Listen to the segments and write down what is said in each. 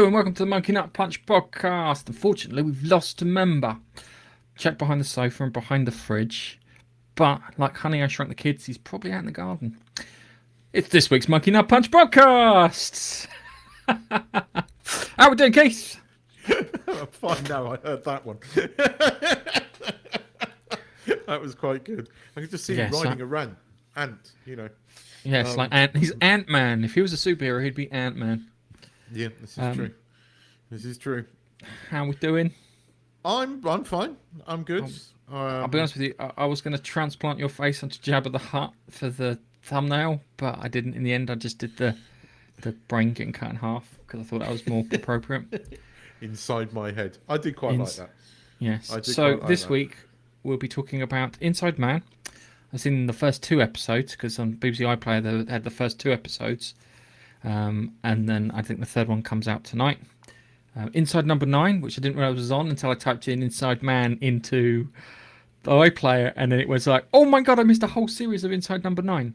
and welcome to the Monkey Nut Punch podcast. Unfortunately, we've lost a member. Check behind the sofa and behind the fridge. But, like Honey, I Shrunk the Kids, he's probably out in the garden. It's this week's Monkey Nut Punch podcast. How we doing, Keith? I'm fine now, I heard that one. That was quite good. I could just see him riding a ant, you know. Yes, like Ant. He's Ant-Man. If he was a superhero, he'd be Ant-Man. Yeah, this is true. This is true. How we doing? I'm fine. I'm good. I'll be honest with you. I was going to transplant your face onto Jabba the Hutt for the thumbnail, but I didn't. In the end, I just did the brain getting cut in half because I thought that was more appropriate. Inside my head, I did quite like that. Yes. So this week we'll be talking about Inside Man. I've seen the first two episodes because on BBC iPlayer they had the first two episodes. And then I think the third one comes out tonight. Inside Number 9, which I didn't realize was on until I typed in Inside Man into the iPlayer, and then it was like, oh my god, I missed a whole series of Inside Number 9.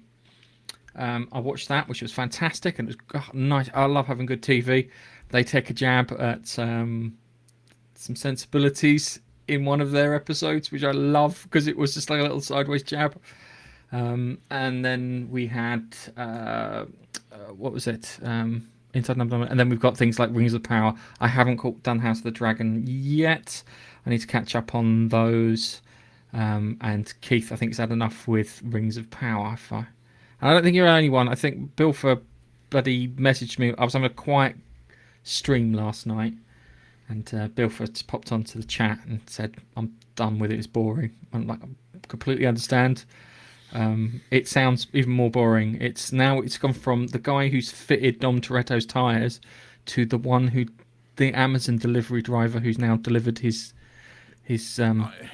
I watched that, which was fantastic, and it was nice. I love having good TV. They take a jab at some sensibilities in one of their episodes, which I love because it was just like a little sideways jab. And then we had what was it? Inside Number 9, and then we've got things like Rings of Power. I haven't done House of the Dragon yet. I need to catch up on those. And Keith, I think, has had enough with Rings of Power. And I don't think you're the only one. I think Bill for bloody messaged me. I was on a quiet stream last night, and Bilford popped onto the chat and said, "I'm done with it. It's boring." I'm like, I completely understand. It sounds even more boring. It's gone from the guy who's fitted Dom Toretto's tires to the Amazon delivery driver who's now delivered his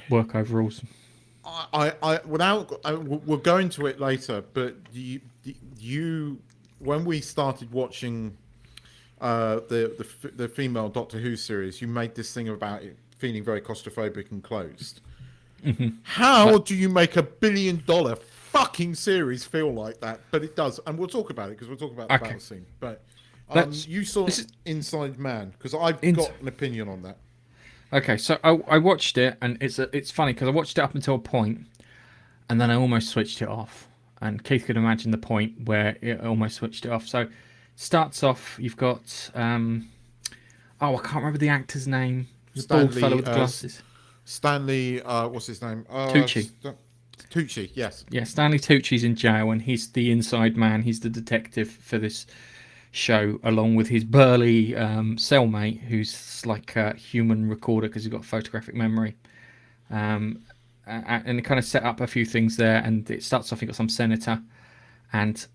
work overalls. We'll go into it later, but you when we started watching the female Doctor Who series, you made this thing about it feeling very claustrophobic and closed. Mm-hmm. How do you make $1 billion fucking series feel like that? But it does, and we'll talk about it because we'll talk about the battle scene. But you saw Inside Man, because I've got an opinion on that. Okay, so I watched it, and it's funny because I watched it up until a point, and then I almost switched it off. And Keith could imagine the point where it almost switched it off. So it starts off, you've got I can't remember the actor's name. The bald fellow with the glasses. Stanley, what's his name? Tucci. Tucci, yes. Yeah, Stanley Tucci's in jail, and he's the inside man. He's the detective for this show, along with his burly cellmate, who's like a human recorder because he's got photographic memory. And it kind of set up a few things there, and it starts off, you've got some senator, and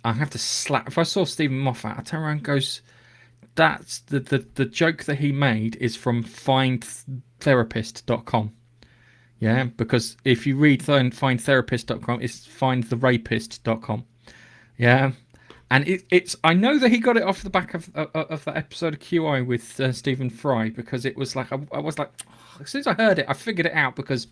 I have to slap. If I saw Stephen Moffat, I'd turn around and goes, that's the joke that he made is from findtherapist.com. Yeah, because if you read findtherapist.com, it's findtherapist.com. Yeah, and it's I know that he got it off the back of that episode of QI with Stephen Fry, because it was like I was like, as soon as I heard it, I figured it out, because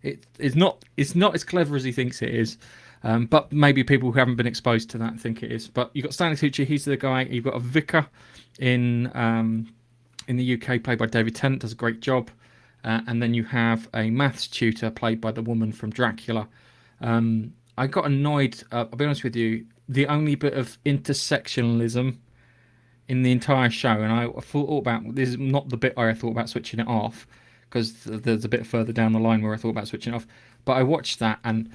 it's not as clever as he thinks it is. But maybe people who haven't been exposed to that think it is. But you've got Stanley Tucci, he's the guy. You've got a vicar in the UK played by David Tennant, does a great job. And then you have a maths tutor played by the woman from Dracula. I got annoyed, I'll be honest with you, the only bit of intersectionalism in the entire show, and I thought about, this is not the bit where I thought about switching it off, because there's a bit further down the line where I thought about switching it off. But I watched that, and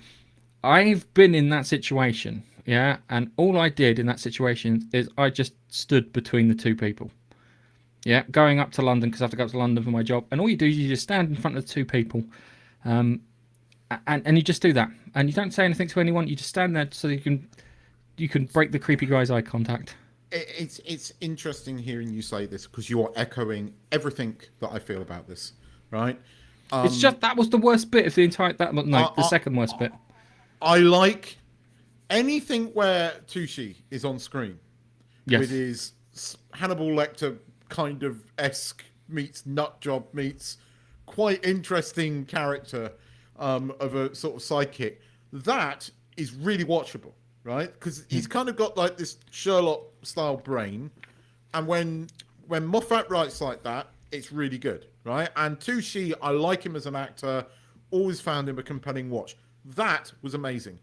I've been in that situation, yeah, and all I did in that situation is I just stood between the two people. Yeah, going up to London, because I have to go up to London for my job, and all you do is you just stand in front of the two people, and you just do that, and you don't say anything to anyone. You just stand there so you can break the creepy guy's eye contact. It's interesting hearing you say this, because you are echoing everything that I feel about this, right? It's just that was the worst bit of the entire the second worst bit. I like anything where Tucci is on screen, yes, with his Hannibal Lecter kind of esque meets nutjob meets quite interesting character of a sort of sidekick. That is really watchable, right? Because he's kind of got like this Sherlock style brain, and when when Moffat writes like that, it's really good, right? And Tucci, I like him as an actor. Always found him a compelling watch. That was amazing.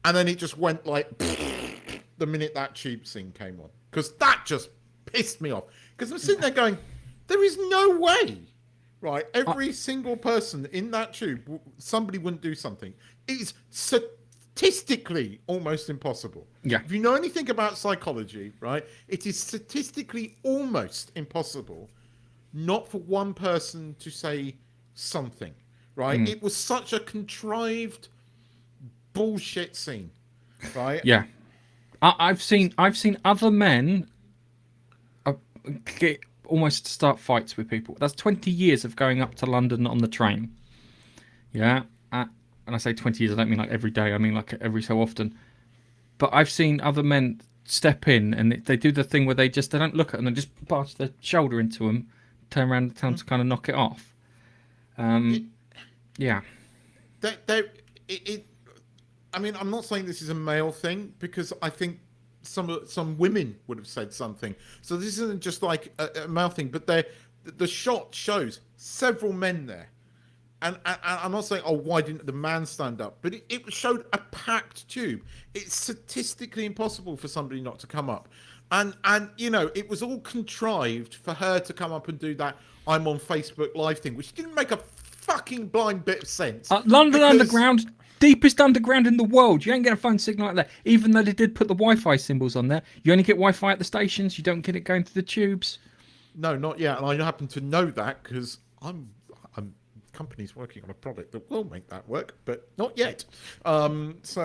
And then it just went like the minute that tube scene came on, because that just pissed me off. Because I'm sitting there going, there is no way, right? Every single person in that tube, somebody wouldn't do something. It's statistically almost impossible. Yeah. If you know anything about psychology, right, it is statistically almost impossible not for one person to say something, right? It was such a contrived bullshit scene, right? Yeah. I've seen other men get almost start fights with people. That's 20 years of going up to London on the train. Yeah. And I say 20 years, I don't mean like every day. I mean like every so often. But I've seen other men step in and they do the thing where they don't look at them and just barge their shoulder into them, turn around and tell them to kind of knock it off. Yeah. I mean, I'm not saying this is a male thing, because I think some women would have said something. So this isn't just like a male thing, but the shot shows several men there. And I'm not saying, oh, why didn't the man stand up? But it showed a packed tube. It's statistically impossible for somebody not to come up. And you know, it was all contrived for her to come up and do that I'm on Facebook Live thing, which didn't make a fucking blind bit of sense. London Underground, deepest underground in the world. You ain't get a phone signal like that. Even though they did put the Wi-Fi symbols on there, you only get Wi-Fi at the stations. You don't get it going through the tubes. No, not yet. And I happen to know that because I'm companies working on a product that will make that work, but not yet. That's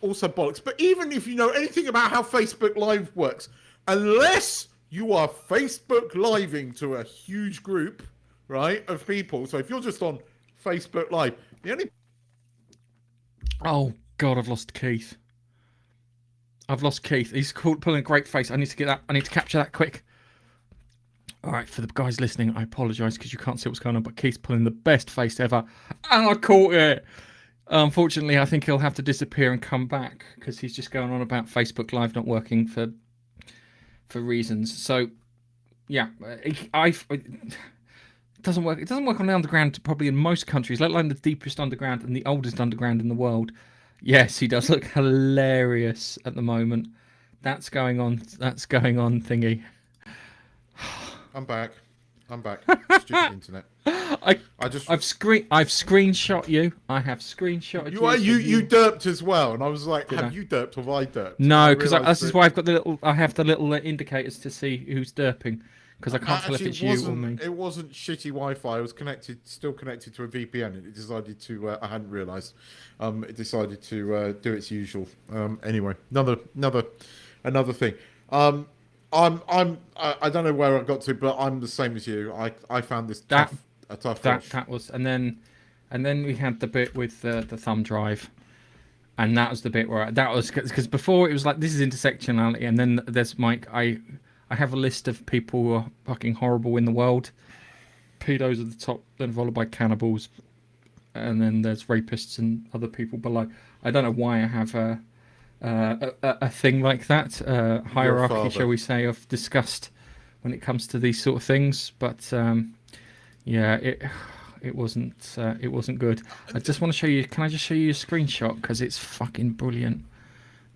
also bollocks. But even if you know anything about how Facebook Live works, unless you are Facebook Living to a huge group, right, of people. So if you're just on Facebook Live, the only... Oh God, I've lost Keith. He's pulling a great face. I need to capture that quick. All right, for the guys listening, I apologise because you can't see what's going on, but Keith's pulling the best face ever, and I caught it. Unfortunately, I think he'll have to disappear and come back because he's just going on about Facebook Live not working for reasons. So, yeah, it doesn't work. It doesn't work on the underground probably in most countries, let alone the deepest underground and the oldest underground in the world. Yes, he does look hilarious at the moment. That's going on, thingy. I'm back. Stupid internet. I've screenshot you. I have screenshotted you. You derped as well, and I was like, have you derped or have I derped? No, because this is why I've got I have the little indicators to see who's derping, because I can't tell if it's you or me. It wasn't shitty Wi-Fi. I was still connected to a VPN, and it decided to. I hadn't realised. It decided to do its usual. Anyway, another thing. I don't know where I got to, but I'm the same as you. I found this tough. That was, and then we had the bit with the thumb drive, and that was the bit where because before it was like this is intersectionality, and then there's Mike. I have a list of people who are fucking horrible in the world. Pedos at the top, then followed by cannibals, and then there's rapists and other people below. I don't know why I have a thing like that, hierarchy, shall we say, of disgust when it comes to these sort of things. But yeah, it wasn't good. I just want to show you. Can I just show you a screenshot because it's fucking brilliant?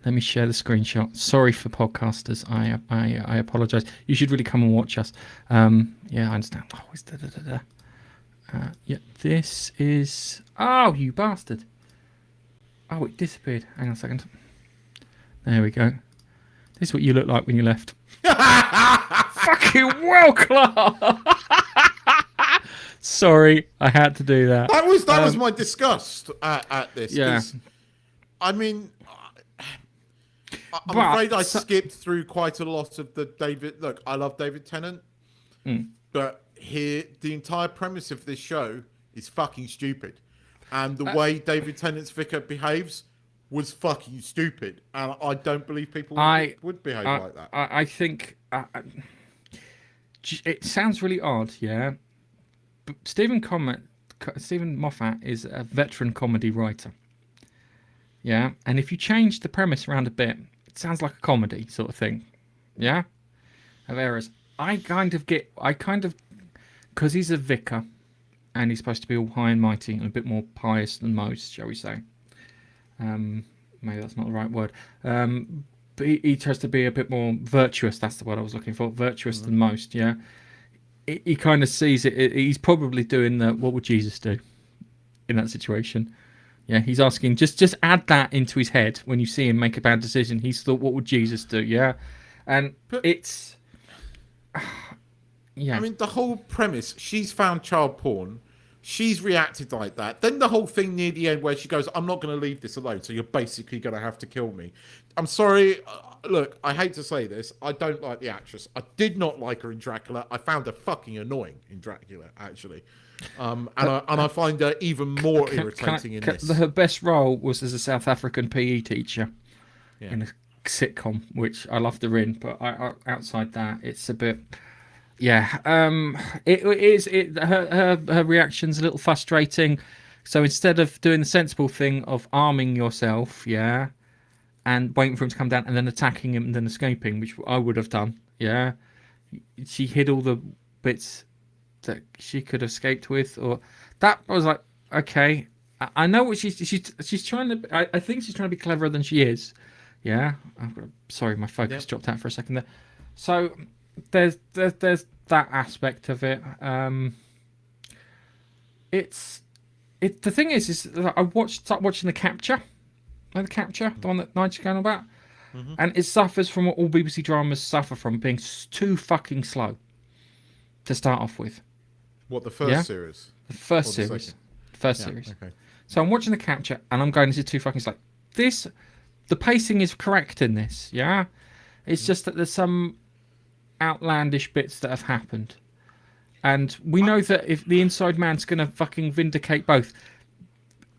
Let me share the screenshot. Sorry for podcasters. I apologise. You should really come and watch us. Yeah, I understand. Oh, it's yeah, this is. Oh, you bastard! Oh, it disappeared. Hang on a second. There we go. This is what you look like when you left. Fucking well, Clark. Sorry, I had to do that. That was my disgust at this. Yeah. I mean, I'm afraid I skipped through quite a lot of the David. Look, I love David Tennant, but the entire premise of this show is fucking stupid, and the way David Tennant's vicar behaves was fucking stupid, and I don't believe people would behave like that. I think it sounds really odd, yeah. But Stephen Moffat is a veteran comedy writer, yeah. And if you change the premise around a bit, it sounds like a comedy sort of thing, Yeah, of errors. I kind of, because he's a vicar, and he's supposed to be all high and mighty and a bit more pious than most, shall we say? Maybe that's not the right word. But he tries to be a bit more virtuous. That's the word I was looking for. Virtuous than most. Yeah. He kind of sees it. He's probably doing the what would Jesus do in that situation. Yeah, he's asking. Just add that into his head when you see him make a bad decision. He's thought, what would Jesus do? Yeah, and But, it's yeah. I mean, the whole premise, she's found child porn. She's reacted like that. Then the whole thing near the end where she goes, I'm not going to leave this alone, so you're basically going to have to kill me. I'm sorry. Look, I hate to say this. I don't like the actress. I did not like her in Dracula. I found her fucking annoying in Dracula, actually. And I find her even more irritating in this. Her best role was as a South African PE teacher Yeah. in a sitcom, which I loved her in. But outside that, it's a bit... Yeah, it is. Her reaction's a little frustrating. So instead of doing the sensible thing of arming yourself, yeah, and waiting for him to come down and then attacking him and then escaping, which I would have done, yeah, she hid all the bits that she could have escaped with, or that I was like, okay, I know what she's trying to. I think she's trying to be cleverer than she is. Yeah, sorry, my focus dropped out for a second there. So. There's that aspect of it. The thing is that I start watching the capture, the one that Nigel's going on about, and it suffers from what all BBC dramas suffer from, being too fucking slow to start off with. What, the first series? The first series. Series. Okay. So I'm watching the capture and I'm going, this is too fucking slow. The pacing is correct in this. Yeah, it's just that there's some outlandish bits that have happened, and we know that if the Inside Man's gonna fucking vindicate both.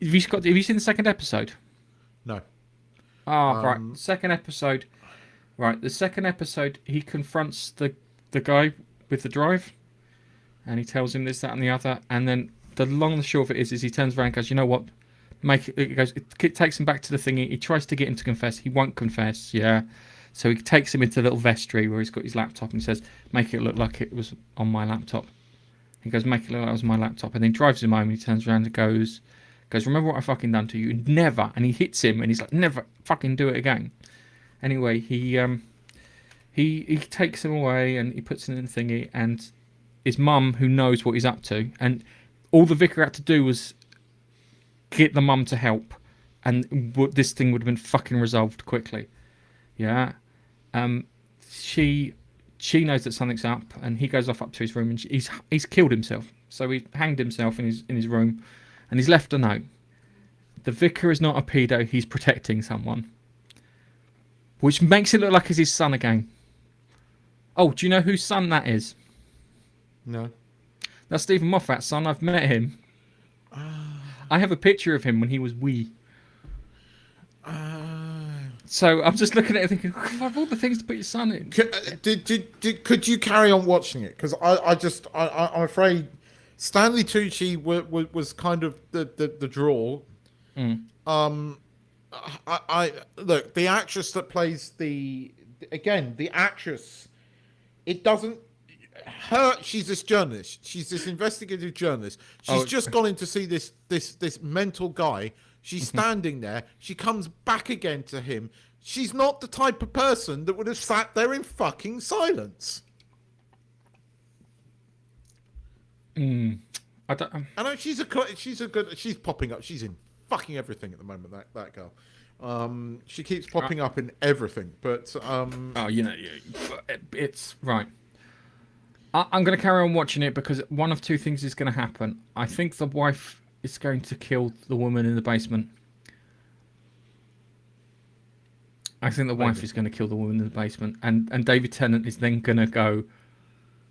Have you seen the second episode? No. Right. Second episode. Right. The second episode, he confronts the guy with the drive, and he tells him this, that, and the other. And then the long and the short of it is he turns around and goes, you know what? It takes him back to the thing. He tries to get him to confess. He won't confess. Yeah. So he takes him into the little vestry where he's got his laptop and he says, make it look like it was on my laptop. He goes, make it look like it was my laptop. And then drives him home and he turns around and goes, remember what I fucking done to you? Never. And he hits him and he's like, never fucking do it again. Anyway, he takes him away and he puts him in the thingy, and his mum, who knows what he's up to, and all the vicar had to do was get the mum to help, and this thing would have been fucking resolved quickly. Yeah. She knows that something's up, and he goes off up to his room, and he's killed himself. So he hanged himself in his room, and he's left a note. The vicar is not a pedo, he's protecting someone. Which makes it look like it's his son again. Oh, do you know whose son that is? No. That's Stephen Moffat's son. I've met him. I have a picture of him when he was wee. So I'm just looking at it thinking, of all the things to put your son in. Could you carry on watching it? Because I'm afraid Stanley Tucci was kind of the draw. I look, the actress that plays the actress, it doesn't. She's this journalist. She's this investigative journalist. She's just gone in to see this mental guy. She's standing there. She comes back again to him. She's not the type of person that would have sat there in fucking silence. I don't. I know she's popping up. She's in fucking everything at the moment. That girl. She keeps popping up in everything. But it's right. I'm going to carry on watching it because one of two things is going to happen. I think the wife is going to kill the woman in the basement. I think the wife is going to kill the woman in the basement. And David Tennant is then going to go,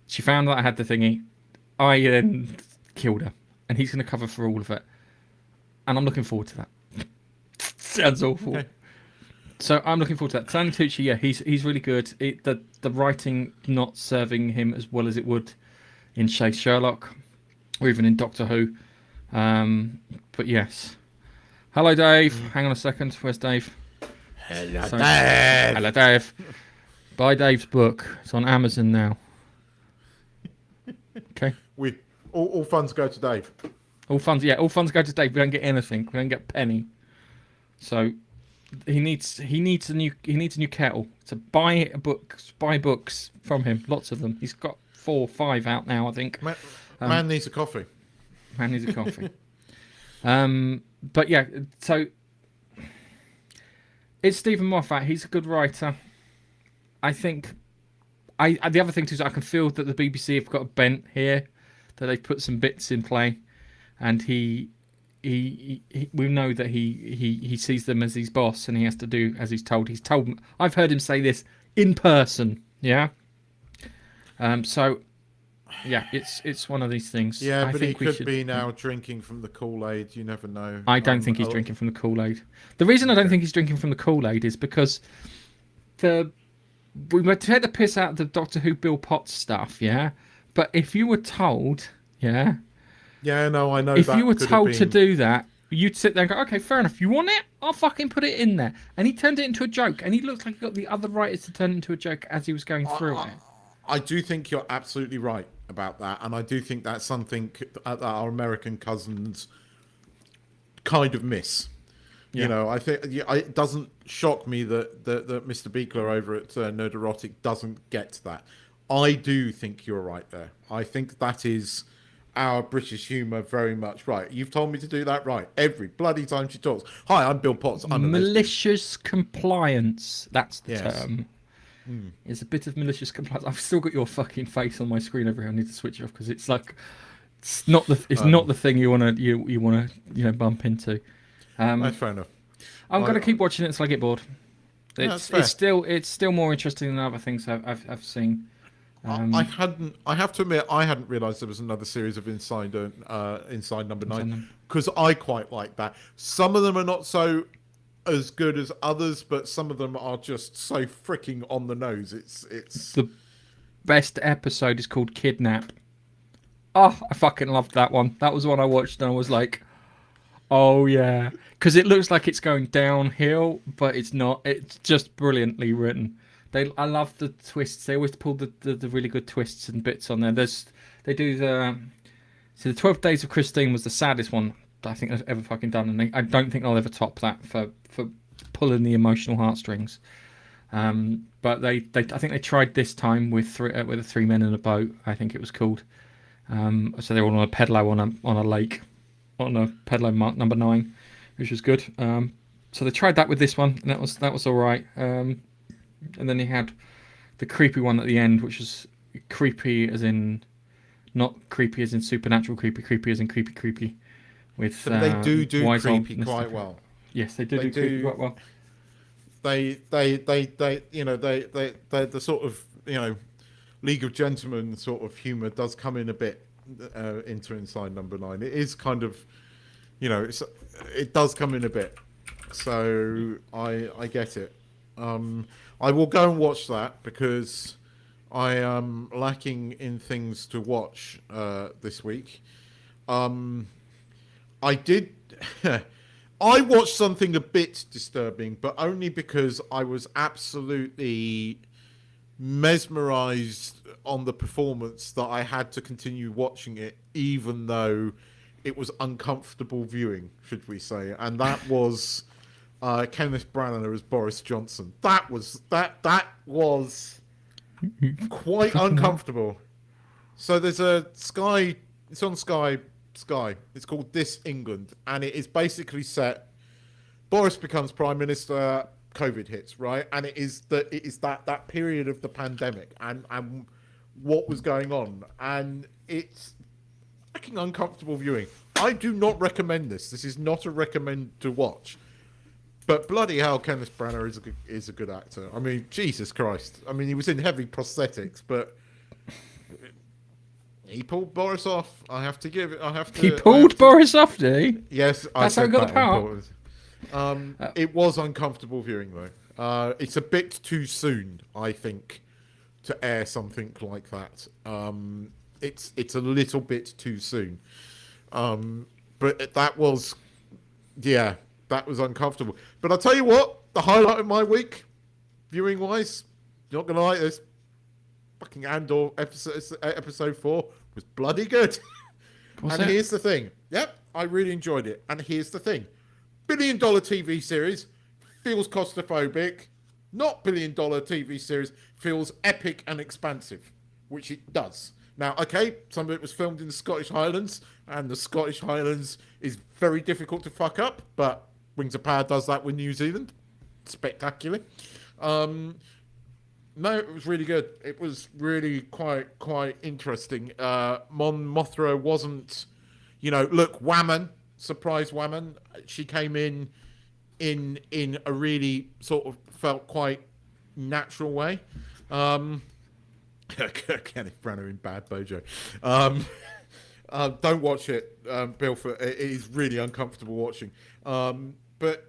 she found out I had the thingy. I then killed her. And he's going to cover for all of it. And I'm looking forward to that. Sounds awful. Okay. So I'm looking forward to that. Stanley Tucci, yeah, he's really good. The writing not serving him as well as it would in Sherlock or even in Doctor Who. But yes. Hello, Dave. Hang on a second. Where's Dave? Hello, Dave. Hello, Dave. Buy Dave's book. It's on Amazon now. Okay. All funds go to Dave. All funds go to Dave. We don't get anything. We don't get a penny. So he needs a new kettle. So buy books from him. Lots of them. He's got 4 or 5 out now, I think. Man needs a coffee. Man needs a coffee. But yeah, so it's Stephen Moffat. He's a good writer. I think. The other thing too is I can feel that the BBC have got a bent here, that they've put some bits in play, and we know that he sees them as his boss and he has to do as he's told. I've heard him say this in person. Yeah. So yeah, it's one of these things. Yeah, I but think he could be now drinking from the Kool-Aid. You never know. I don't think he's drinking from the Kool-Aid. The reason I don't think he's drinking from the Kool-Aid is because we would take the piss out of the Doctor Who Bill Potts stuff, yeah. But if you were told, yeah, no, I know. If you were told to do that, you'd sit there and go, okay, fair enough. You want it? I'll fucking put it in there. And he turned it into a joke, and he looked like he got the other writers to turn it into a joke as he was going through it. I do think you're absolutely right about that, and I do think that's something that our American cousins kind of miss. Yeah. You know, I think it doesn't shock me that Mr. Beekler over at Nerderotic doesn't get that. I do think you're right there. I think that is our British humour very much right. You've told me to do that right every bloody time she talks. Hi, I'm Bill Potts. I'm malicious compliance. That's the term. It's a bit of malicious compliance. I've still got your fucking face on my screen over here. I need to switch it off because it's like it's not the thing you want to bump into. That's fair enough. I'm going to keep watching it until I get bored. It's still more interesting than other things I've seen. I have to admit, I hadn't realised there was another series of Inside Number 9 because I quite like that. Some of them are not so as good as others, but some of them are just so freaking on the nose. It's the best episode is called Kidnap. Oh, I fucking loved that one. That was one I watched and I was like, oh yeah, because it looks like it's going downhill, but it's not. It's just brilliantly written. I love the twists. They always pull the really good twists and bits on there. They do the 12 Days of Christine was the saddest one I think they've ever fucking done, and I don't think they'll ever top that for pulling the emotional heartstrings. But I think they tried this time with the 3 men in a boat. I think it was called. So they were on a pedalo on a lake, on a pedalo mark number 9, which was good. So they tried that with this one, and that was all right. And then he had the creepy one at the end, which was creepy as in not creepy as in supernatural creepy as in creepy. With they do creepy quite well. Yes, they do creepy quite well. They're the sort of League of Gentlemen sort of humour does come in a bit into Inside Number 9. It is kind of it does come in a bit. So I get it. I will go and watch that because I am lacking in things to watch this week. I did. I watched something a bit disturbing, but only because I was absolutely mesmerized on the performance that I had to continue watching it, even though it was uncomfortable viewing, should we say? And that was Kenneth Branagh as Boris Johnson. That was quite uncomfortable. So there's a Sky. It's on Sky. It's called This England, and it is basically set. Boris becomes prime minister. COVID hits, right, and it is that period of the pandemic and what was going on, and it's fucking uncomfortable viewing. I do not recommend this. This is not a recommend to watch. But bloody hell, Kenneth Branagh is a good actor. I mean, Jesus Christ. I mean, he was in heavy prosthetics, but he pulled Boris off. He pulled Boris off, did he? Yes, that's how he got the power. It was uncomfortable viewing though. It's a bit too soon, I think, to air something like that. It's a little bit too soon. But that was uncomfortable. But I'll tell you what, the highlight of my week, viewing wise, You're not gonna like this. Fucking Andor episode 4 was bloody good. And here's the thing. Yep, I really enjoyed it. And here's the thing. $1 billion TV series feels claustrophobic. Not $1 billion TV series feels epic and expansive, which it does. Now, okay, some of it was filmed in the Scottish Highlands, and the Scottish Highlands is very difficult to fuck up, but Rings of Power does that with New Zealand. Spectacular. No, it was really good. It was really quite interesting. Mon Mothra wasn't, look, Whammon, surprise Whammon. She came in a really sort of felt quite natural way. Kenneth Branagh in Bad Bojo. Don't watch it, Bill. It is really uncomfortable watching. But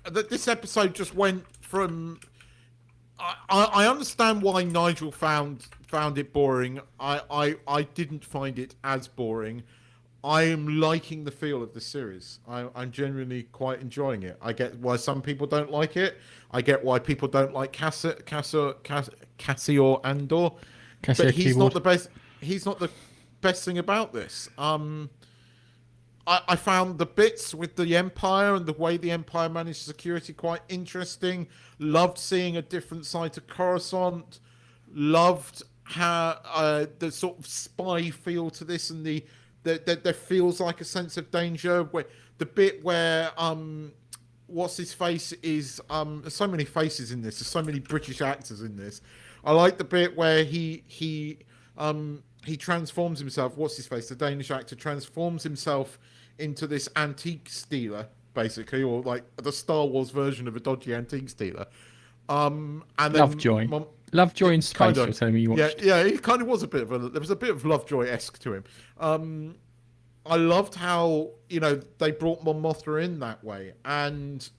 this episode just went from. I understand why Nigel found it boring. I didn't find it as boring. I am liking the feel of the series. I'm genuinely quite enjoying it. I get why some people don't like it. I get why people don't like Cassio Andor. But he's not the best. He's not the best thing about this. I found the bits with the Empire and the way the Empire managed security quite interesting. Loved seeing a different side to Coruscant. Loved how the sort of spy feel to this, and there feels like a sense of danger. Where the bit where what's his face is there's so many faces in this. There's so many British actors in this. I like the bit where he transforms himself. What's his face? The Danish actor transforms himself into this antique stealer, basically, or like the Star Wars version of a dodgy antique stealer. And then Lovejoy in space. Kind of, you're telling me you watched. Yeah, he kind of was there was a bit of Lovejoy-esque to him. I loved how they brought Mon Mothra in that way, and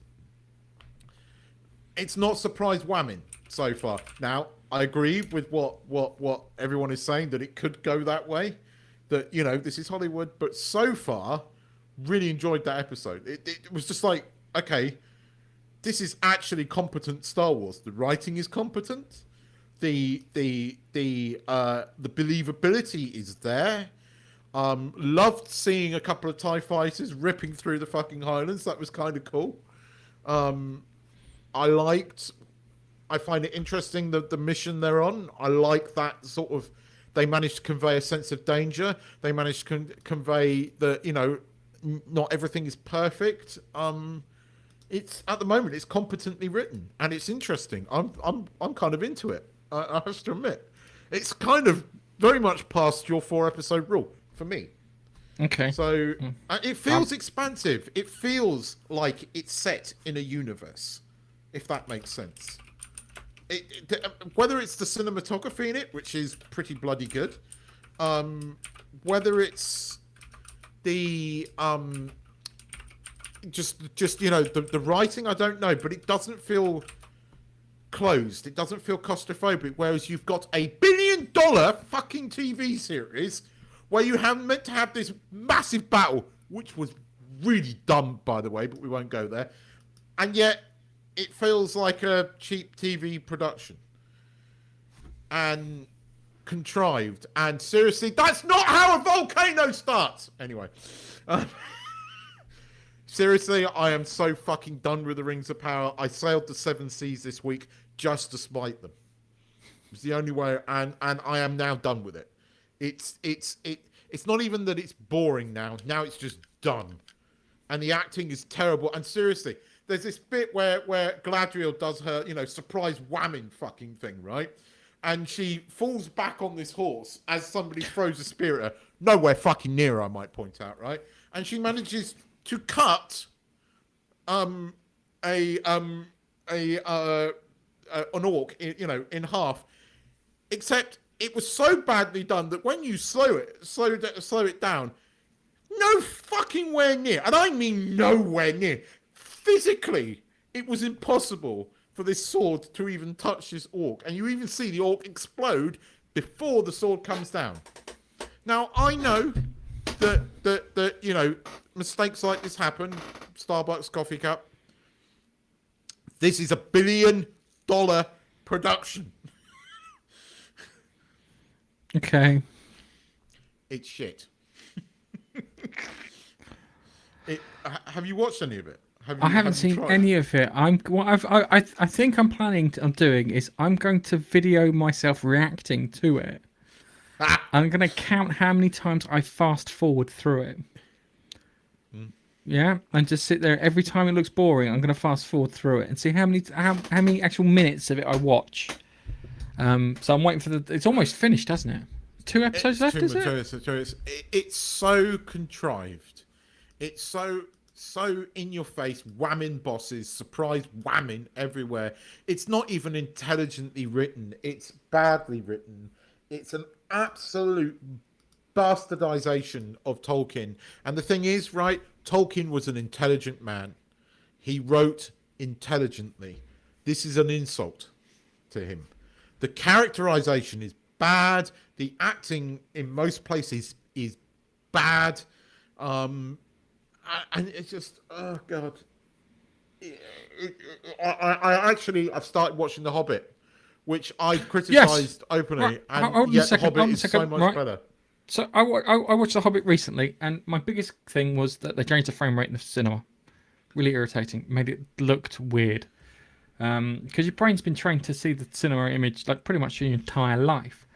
it's not surprise whamming so far. Now, I agree with what everyone is saying, that it could go that way, that this is Hollywood, but so far really enjoyed that episode. It was just like, okay, this is actually competent Star Wars. The writing is competent, the believability is there. Loved seeing a couple of TIE fighters ripping through the fucking Highlands. That was kind of cool. I find it interesting that the mission they're on. I like that sort of. They managed to convey a sense of danger. They managed to convey that not everything is perfect. It's at the moment it's competently written and it's interesting. I'm kind of into it. I have to admit, it's kind of very much past your 4-episode rule for me. Okay. So it feels expansive. It feels like it's set in a universe, if that makes sense. Whether it's the cinematography in it, which is pretty bloody good, whether it's the just the writing, I don't know, but it doesn't feel closed. It doesn't feel claustrophobic. Whereas you've got a $1 billion fucking TV series where you have meant to have this massive battle, which was really dumb, by the way, but we won't go there, and yet it feels like a cheap TV production and contrived. And seriously, that's not how a volcano starts. Anyway, seriously, I am so fucking done with the Rings of Power. I sailed the 7 seas this week just to spite them. It's the only way, and I am now done with it. It's not even that it's boring now. Now it's just done, and the acting is terrible. And seriously, there's this bit where Galadriel does her, surprise whamming fucking thing, right? And she falls back on this horse as somebody throws a spear at her. Nowhere fucking near her, I might point out, right? And she manages to cut an orc, in half. Except it was so badly done that when you slow it down, no fucking where near, and I mean nowhere near. Physically, it was impossible for this sword to even touch this orc. And you even see the orc explode before the sword comes down. Now, I know that mistakes like this happen. Starbucks coffee cup. This is $1 billion production. Okay. It's shit. Have you watched any of it? I haven't seen any of it. I think I'm planning on doing is I'm going to video myself reacting to it. I'm going to count how many times I fast forward through it. Yeah, and just sit there every time it looks boring. I'm going to fast forward through it and see how many actual minutes of it I watch. So I'm waiting for It's almost finished, hasn't it? 2 episodes left, is it? It's so contrived. It's so in your face, whamming bosses, surprise whamming everywhere. It's not even intelligently written. It's badly written. It's an absolute bastardization of Tolkien. And the thing is, right, Tolkien was an intelligent man. He wrote intelligently. This is an insult to him. The characterization is bad. The acting in most places is bad. And it's just, oh God. I've started watching The Hobbit, which I've criticised openly, and yet The Hobbit is so much better. So I watched The Hobbit recently, and my biggest thing was that they changed the frame rate in the cinema. Really irritating. Made it looked weird. Because your brain's been trained to see the cinema image like pretty much your entire life.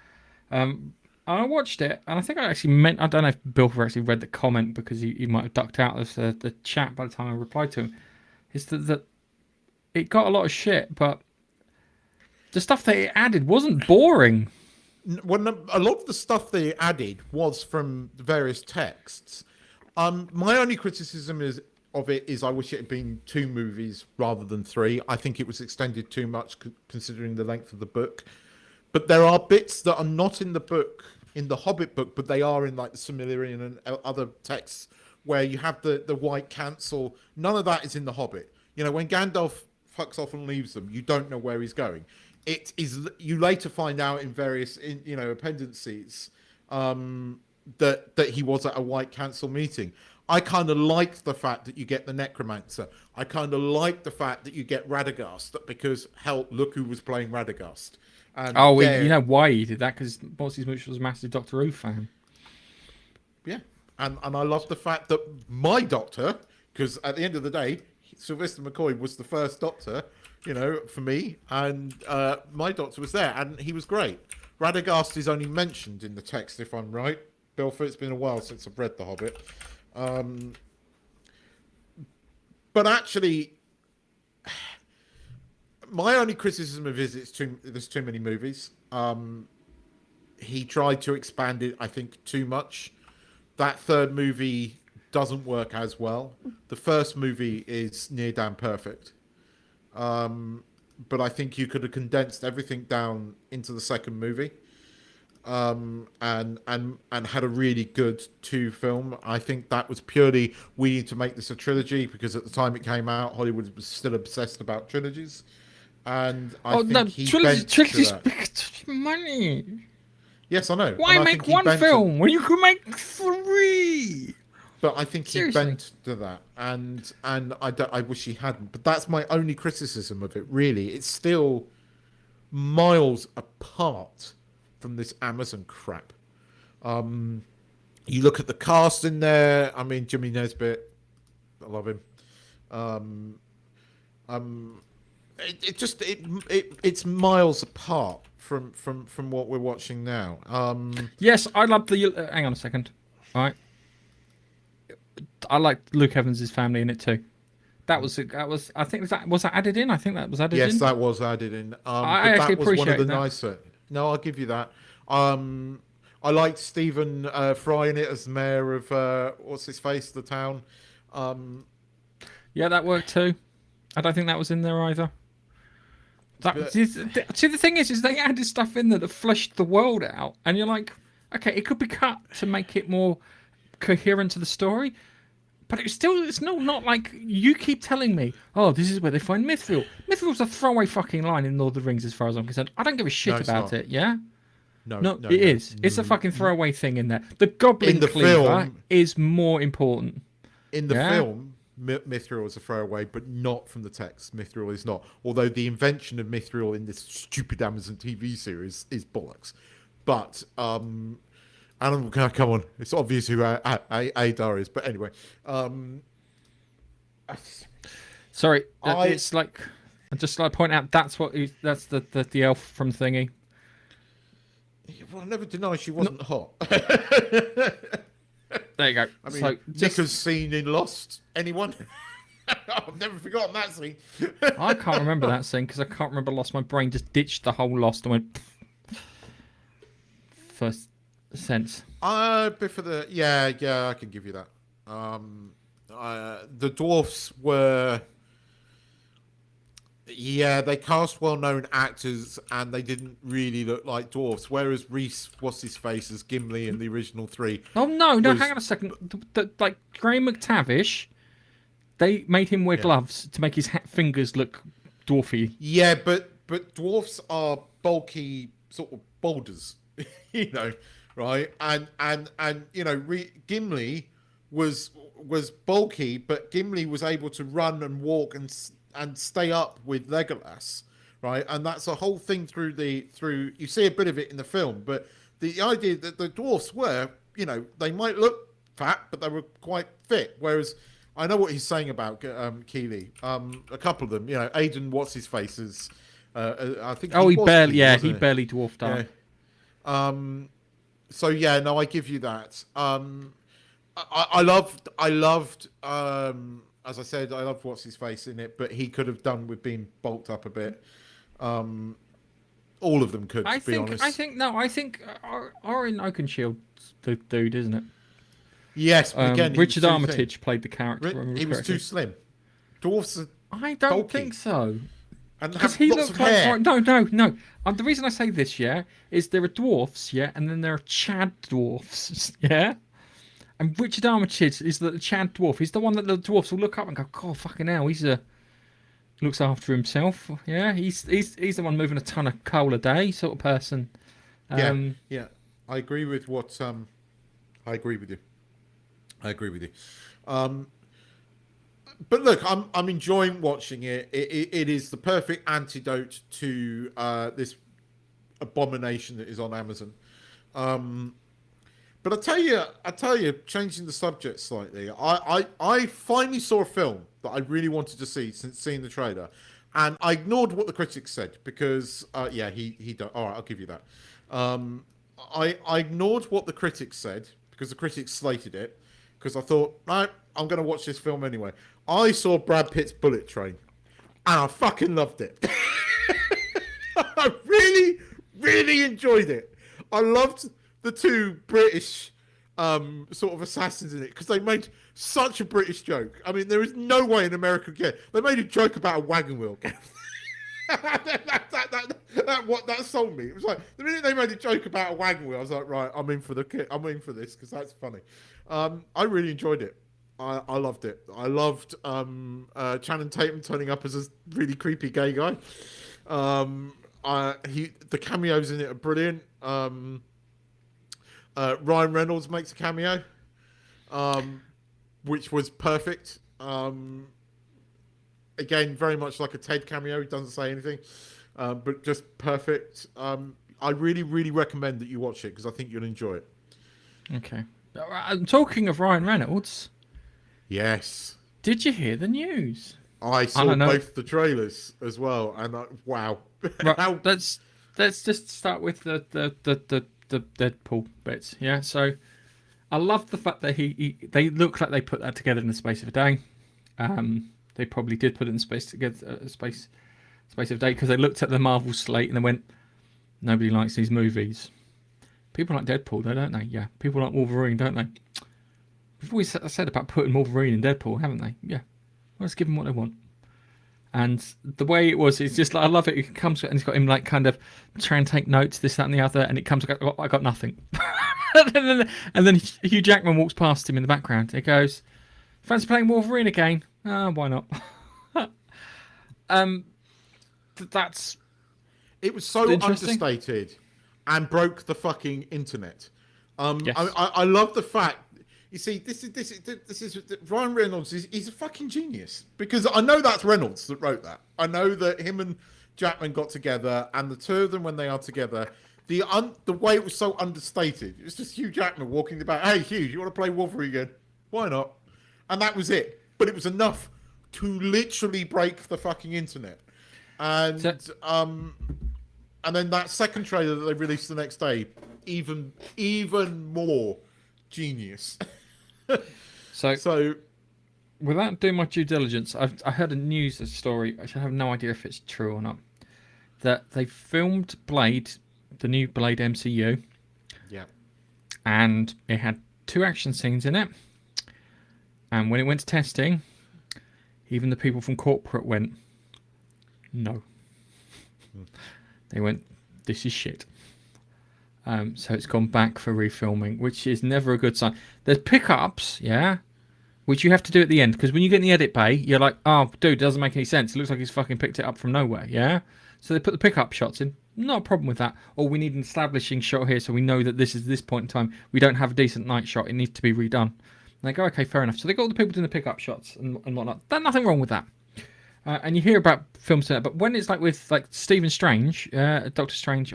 I watched it, and I think I actually I don't know if Bill actually read the comment because he might have ducked out of the chat by the time I replied to him. Is that it got a lot of shit, but the stuff that it added wasn't boring. When a lot of the stuff they added was from various texts. My only criticism of it is I wish it had been 2 movies rather than 3. I think it was extended too much considering the length of the book. But there are bits that are not in the book, in the Hobbit book, but they are in like the Silmarillion and other texts where you have the White Council. None of that is in the Hobbit. You know, when Gandalf fucks off and leaves them, you don't know where he's going. It is, you later find out in various appendices that he was at a White Council meeting. I kind of like the fact that you get the Necromancer. I kind of like the fact that you get Radagast, because hell, look who was playing Radagast. And you know why he did that? Because Bossy Smooch was a massive Doctor Who fan. Yeah, and I love the fact that my Doctor, because at the end of the day, Sylvester McCoy was the first Doctor, for me, and my Doctor was there, and he was great. Radagast is only mentioned in the text, if I'm right. Belfort, it's been a while since I've read The Hobbit. But actually, my only criticism of it is there's too many movies. He tried to expand it, I think, too much. That 3rd movie doesn't work as well. The first movie is near damn perfect. But I think you could have condensed everything down into the 2nd movie. And had a really good 2 film. I think that was purely, we need to make this a trilogy, because at the time it came out, Hollywood was still obsessed about trilogies. And I think he trilogies money. Yes, I know. Why make one film when you can make 3? But I think he bent to that, and I wish he hadn't. But that's my only criticism of it. Really, it's still miles apart from this Amazon crap. You look at the cast in there. I mean, Jimmy Nesbitt, I love him. It's miles apart from what we're watching now. Yes, I love the. Hang on a second. All right. I liked Luke Evans' family in it too. That was. I think was that added in. I think that was added in. Yes, that was added in. I actually that was appreciate one of the that. nicer. No, I'll give you that. I liked Stephen Fry in it as mayor of what's his face, the town. Yeah, that worked too. I don't think that was in there either. See, the thing is they added stuff in there that fleshed the world out, and you're like, okay, it could be cut to make it more coherent to the story, but it's not like you keep telling me, oh, this is where they find Mithril. Mithril's a throwaway fucking line in Lord of the Rings, as far as I'm concerned. I don't give a shit about it. Yeah. No, it is. It's a fucking throwaway thing in there. The Goblin Cleaver is more important. In the film, Mithril as a throwaway, but not from the text. Mithril is not. Although the invention of Mithril in this stupid Amazon TV series is bollocks. But Alan, come on, it's obvious who Adar is. But anyway, sorry, it's like I just like to point out that's the elf from Thingy. Well, I never denied she wasn't hot. There you go. I mean, so Nick's scene in Lost. Anyone? I've never forgotten that scene. I can't remember that scene because I can't remember Lost. My brain just ditched the whole Lost and went first sense. But for the yeah, I can give you that. The dwarfs were. Yeah, they cast well-known actors, and they didn't really look like dwarfs. Whereas Reese, what's his face, as Gimli in the original 3. Oh no, hang on a second. Like Graham McTavish, they made him wear gloves to make his fingers look dwarfy. Yeah, but dwarfs are bulky sort of boulders, right? And Gimli was bulky, but Gimli was able to run and walk and stay up with Legolas, right? And that's a whole thing through you see a bit of it in the film, but the idea that the dwarfs were, they might look fat, but they were quite fit. Whereas I know what he's saying about Keeley. A couple of them, Aiden, what's his face is, I think. He barely dwarfed up. Yeah. So yeah, no, I give you that. I loved. As I said, I loved what's his face in it, but he could have done with being bulked up a bit. All of them could, to be honest. I think Orin Oakenshield the dude, isn't it? Yes, but again, Richard Armitage played the character. He was too slim. Dwarfs. I don't think so. And because he looks like hair. No. The reason I say this, is there are dwarfs, and then there are Chad dwarfs, And Richard Armitage is the Chad dwarf. He's the one that the dwarfs will look up and go, "God, fucking hell, he looks after himself." Yeah, he's the one moving a ton of coal a day, sort of person. Yeah. I agree with what. I agree with you. But look, I'm enjoying watching it. It is the perfect antidote to this abomination that is on Amazon. But I tell you, changing the subject slightly, I finally saw a film that I really wanted to see since seeing the trailer, and I ignored what the critics said because he don't. All right, I'll give you that. I ignored what the critics said because the critics slated it, because I thought, no, I'm going to watch this film anyway. I saw Brad Pitt's Bullet Train, and I fucking loved it. I really, really enjoyed it. I loved the two British sort of assassins in it because they made such a British joke. I mean, there is no way in America could get. They made a joke about a wagon wheel. that sold me. It was like the minute they made a joke about a wagon wheel, I was like, right, I'm in for this because that's funny. I really enjoyed it. I loved it. I loved Channing Tatum turning up as a really creepy gay guy. The cameos in it are brilliant. Ryan Reynolds makes a cameo, which was perfect. Again, very much like a Ted cameo. He doesn't say anything, but just perfect. I really, really recommend that you watch it because I think you'll enjoy it. Okay. Talking of Ryan Reynolds. Yes. Did you hear the news? I saw both the trailers as well, and wow. Right, let's just start with the Deadpool bits. Yeah. So I love the fact that they look like they put that together in the space of a day. They probably did put it in space of a day because they looked at the Marvel slate and they went, nobody likes these movies. People like Deadpool, though, don't they? Yeah. People like Wolverine, don't they? We've always said about putting Wolverine in Deadpool, haven't they? Yeah. Well, let's give them what they want. And the way it was, it's just like, I love it. It comes and it's got him like kind of trying to take notes, this, that, and the other, and it comes, I got nothing. and then Hugh Jackman walks past him in the background. He goes, fancy playing Wolverine again? Why not? That's. It was so understated and broke the fucking internet. Yes. I love the fact You see, this is Ryan Reynolds. He's a fucking genius, because I know that's Reynolds that wrote that. I know that him and Jackman got together, and the two of them, when they are together, the way it was so understated. It was just Hugh Jackman walking about. Hey, Hugh, you want to play Wolverine again? Why not? And that was it. But it was enough to literally break the fucking internet. And then that second trailer that they released the next day, even more genius. So without doing my due diligence, I heard a news story. I have no idea if it's true or not. That they filmed Blade, the new Blade MCU. Yeah. And it had 2 action scenes in it. And when it went to testing, even the people from corporate went, no. They went, this is shit. So it's gone back for refilming, which is never a good sign. There's pickups, yeah, which you have to do at the end, because when you get in the edit bay, you're like, oh, dude, it doesn't make any sense. It looks like he's fucking picked it up from nowhere, yeah? So they put the pickup shots in. Not a problem with that. Or we need an establishing shot here so we know that this is this point in time. We don't have a decent night shot. It needs to be redone. And they go, okay, fair enough. So they got all the people doing the pickup shots and whatnot. There's nothing wrong with that. And you hear about films, but when it's like with like Stephen Strange, Doctor Strange,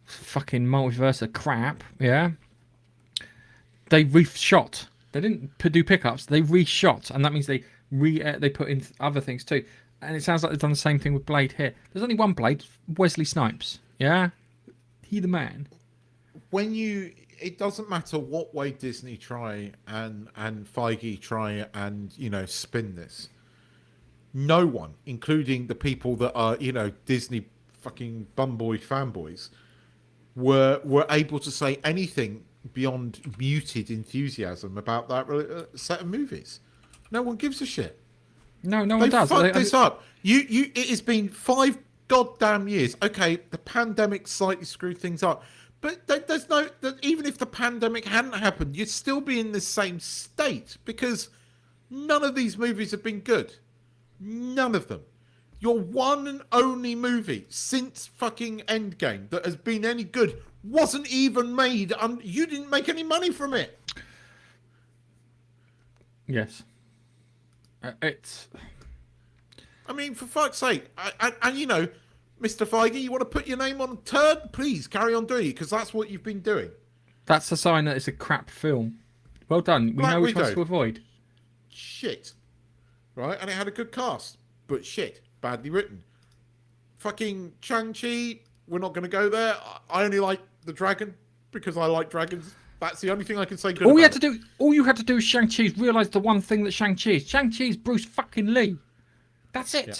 fucking multiverse of crap, yeah. They reshot. They didn't do pickups. They reshot, and that means they put in other things too. And it sounds like they've done the same thing with Blade here. There's only one Blade, Wesley Snipes. Yeah, he the man. It doesn't matter what way Disney try and Feige try and spin this. No one, including the people that are Disney fucking bumboy fanboys, were able to say anything beyond muted enthusiasm about that set of movies. No one gives a shit. No one does. They fucked this up. It has been 5 goddamn years. Okay, the pandemic slightly screwed things up, but there's no. Even if the pandemic hadn't happened, you'd still be in the same state, because none of these movies have been good. None of them. Your one and only movie since fucking Endgame that has been any good wasn't even made. You didn't make any money from it. Yes. It's. I mean, for fuck's sake. And Mr. Feige, you want to put your name on a turd? Please carry on doing it, because that's what you've been doing. That's a sign that it's a crap film. Well done. We know which ones to avoid. Shit. Right? And it had a good cast. But shit. Badly written. Fucking Shang-Chi, we're not going to go there. I only like the dragon because I like dragons. That's the only thing I can say good all about you had to do, all you had to do with Shang-Chi is realise the one thing that Shang-Chi is. Shang-Chi is Bruce fucking Lee. That's it. Yeah.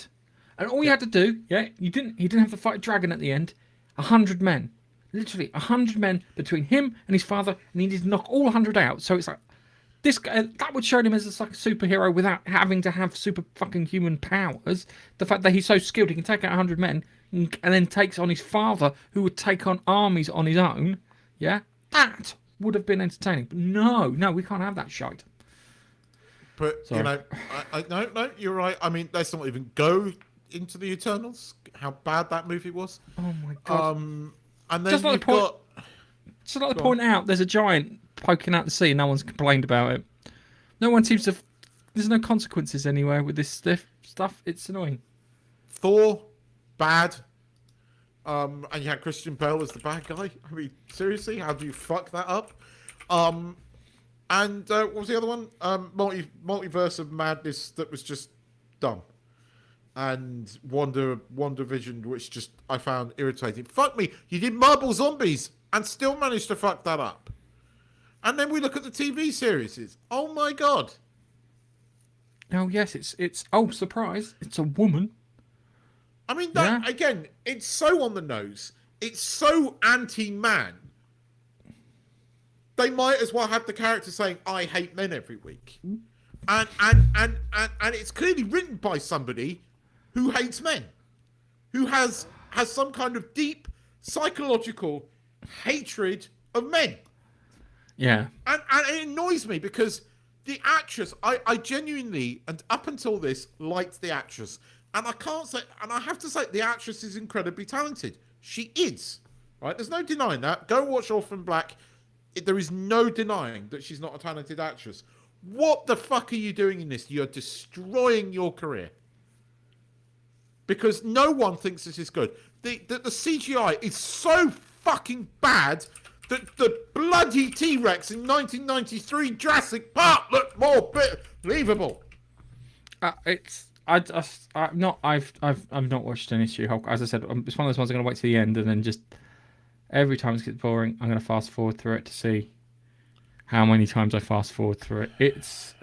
And all you had to do, he didn't have to fight a dragon at the end. 100 men. Literally 100 men between him and his father, and he needed to knock all 100 out. So it's like, this guy, that would show him as like a superhero without having to have super fucking human powers. The fact that he's so skilled, he can take out 100 men and then takes on his father, who would take on armies on his own. Yeah, that would have been entertaining. But no, we can't have that shite. But sorry. No, you're right. I mean, let's not even go into the Eternals. How bad that movie was. Oh my god. And then just like to point out, there's a giant poking out the sea, and no one's complained about it. No one seems to. There's no consequences anywhere with this stuff. It's annoying. Thor, bad. And you had Christian Bale as the bad guy. I mean, seriously, how do you fuck that up? And what was the other one? Multiverse of Madness that was just dumb. And WandaVision, which just I found irritating. Fuck me, you did Marvel Zombies and still managed to fuck that up. And then we look at the TV series. Oh my god. Oh yes, it's oh surprise, it's a woman. I mean that again, it's so on the nose. It's so anti-man. They might as well have the character saying "I hate men" every week. And it's clearly written by somebody who hates men. Who has some kind of deep psychological hatred of men. Yeah. And it annoys me because the actress, I genuinely, and up until this, liked the actress. And I have to say, the actress is incredibly talented. She is. Right? There's no denying that. Go watch Orphan Black. there is no denying that she's not a talented actress. What the fuck are you doing in this? You're destroying your career. Because no one thinks this is good. The CGI is so fucking bad that the bloody T-Rex in 1993 Jurassic Park looked more believable. I've not watched any She-Hulk. As I said, it's one of those ones I'm going to wait to the end and then just every time it gets boring, I'm going to fast forward through it to see how many times I fast forward through it. It's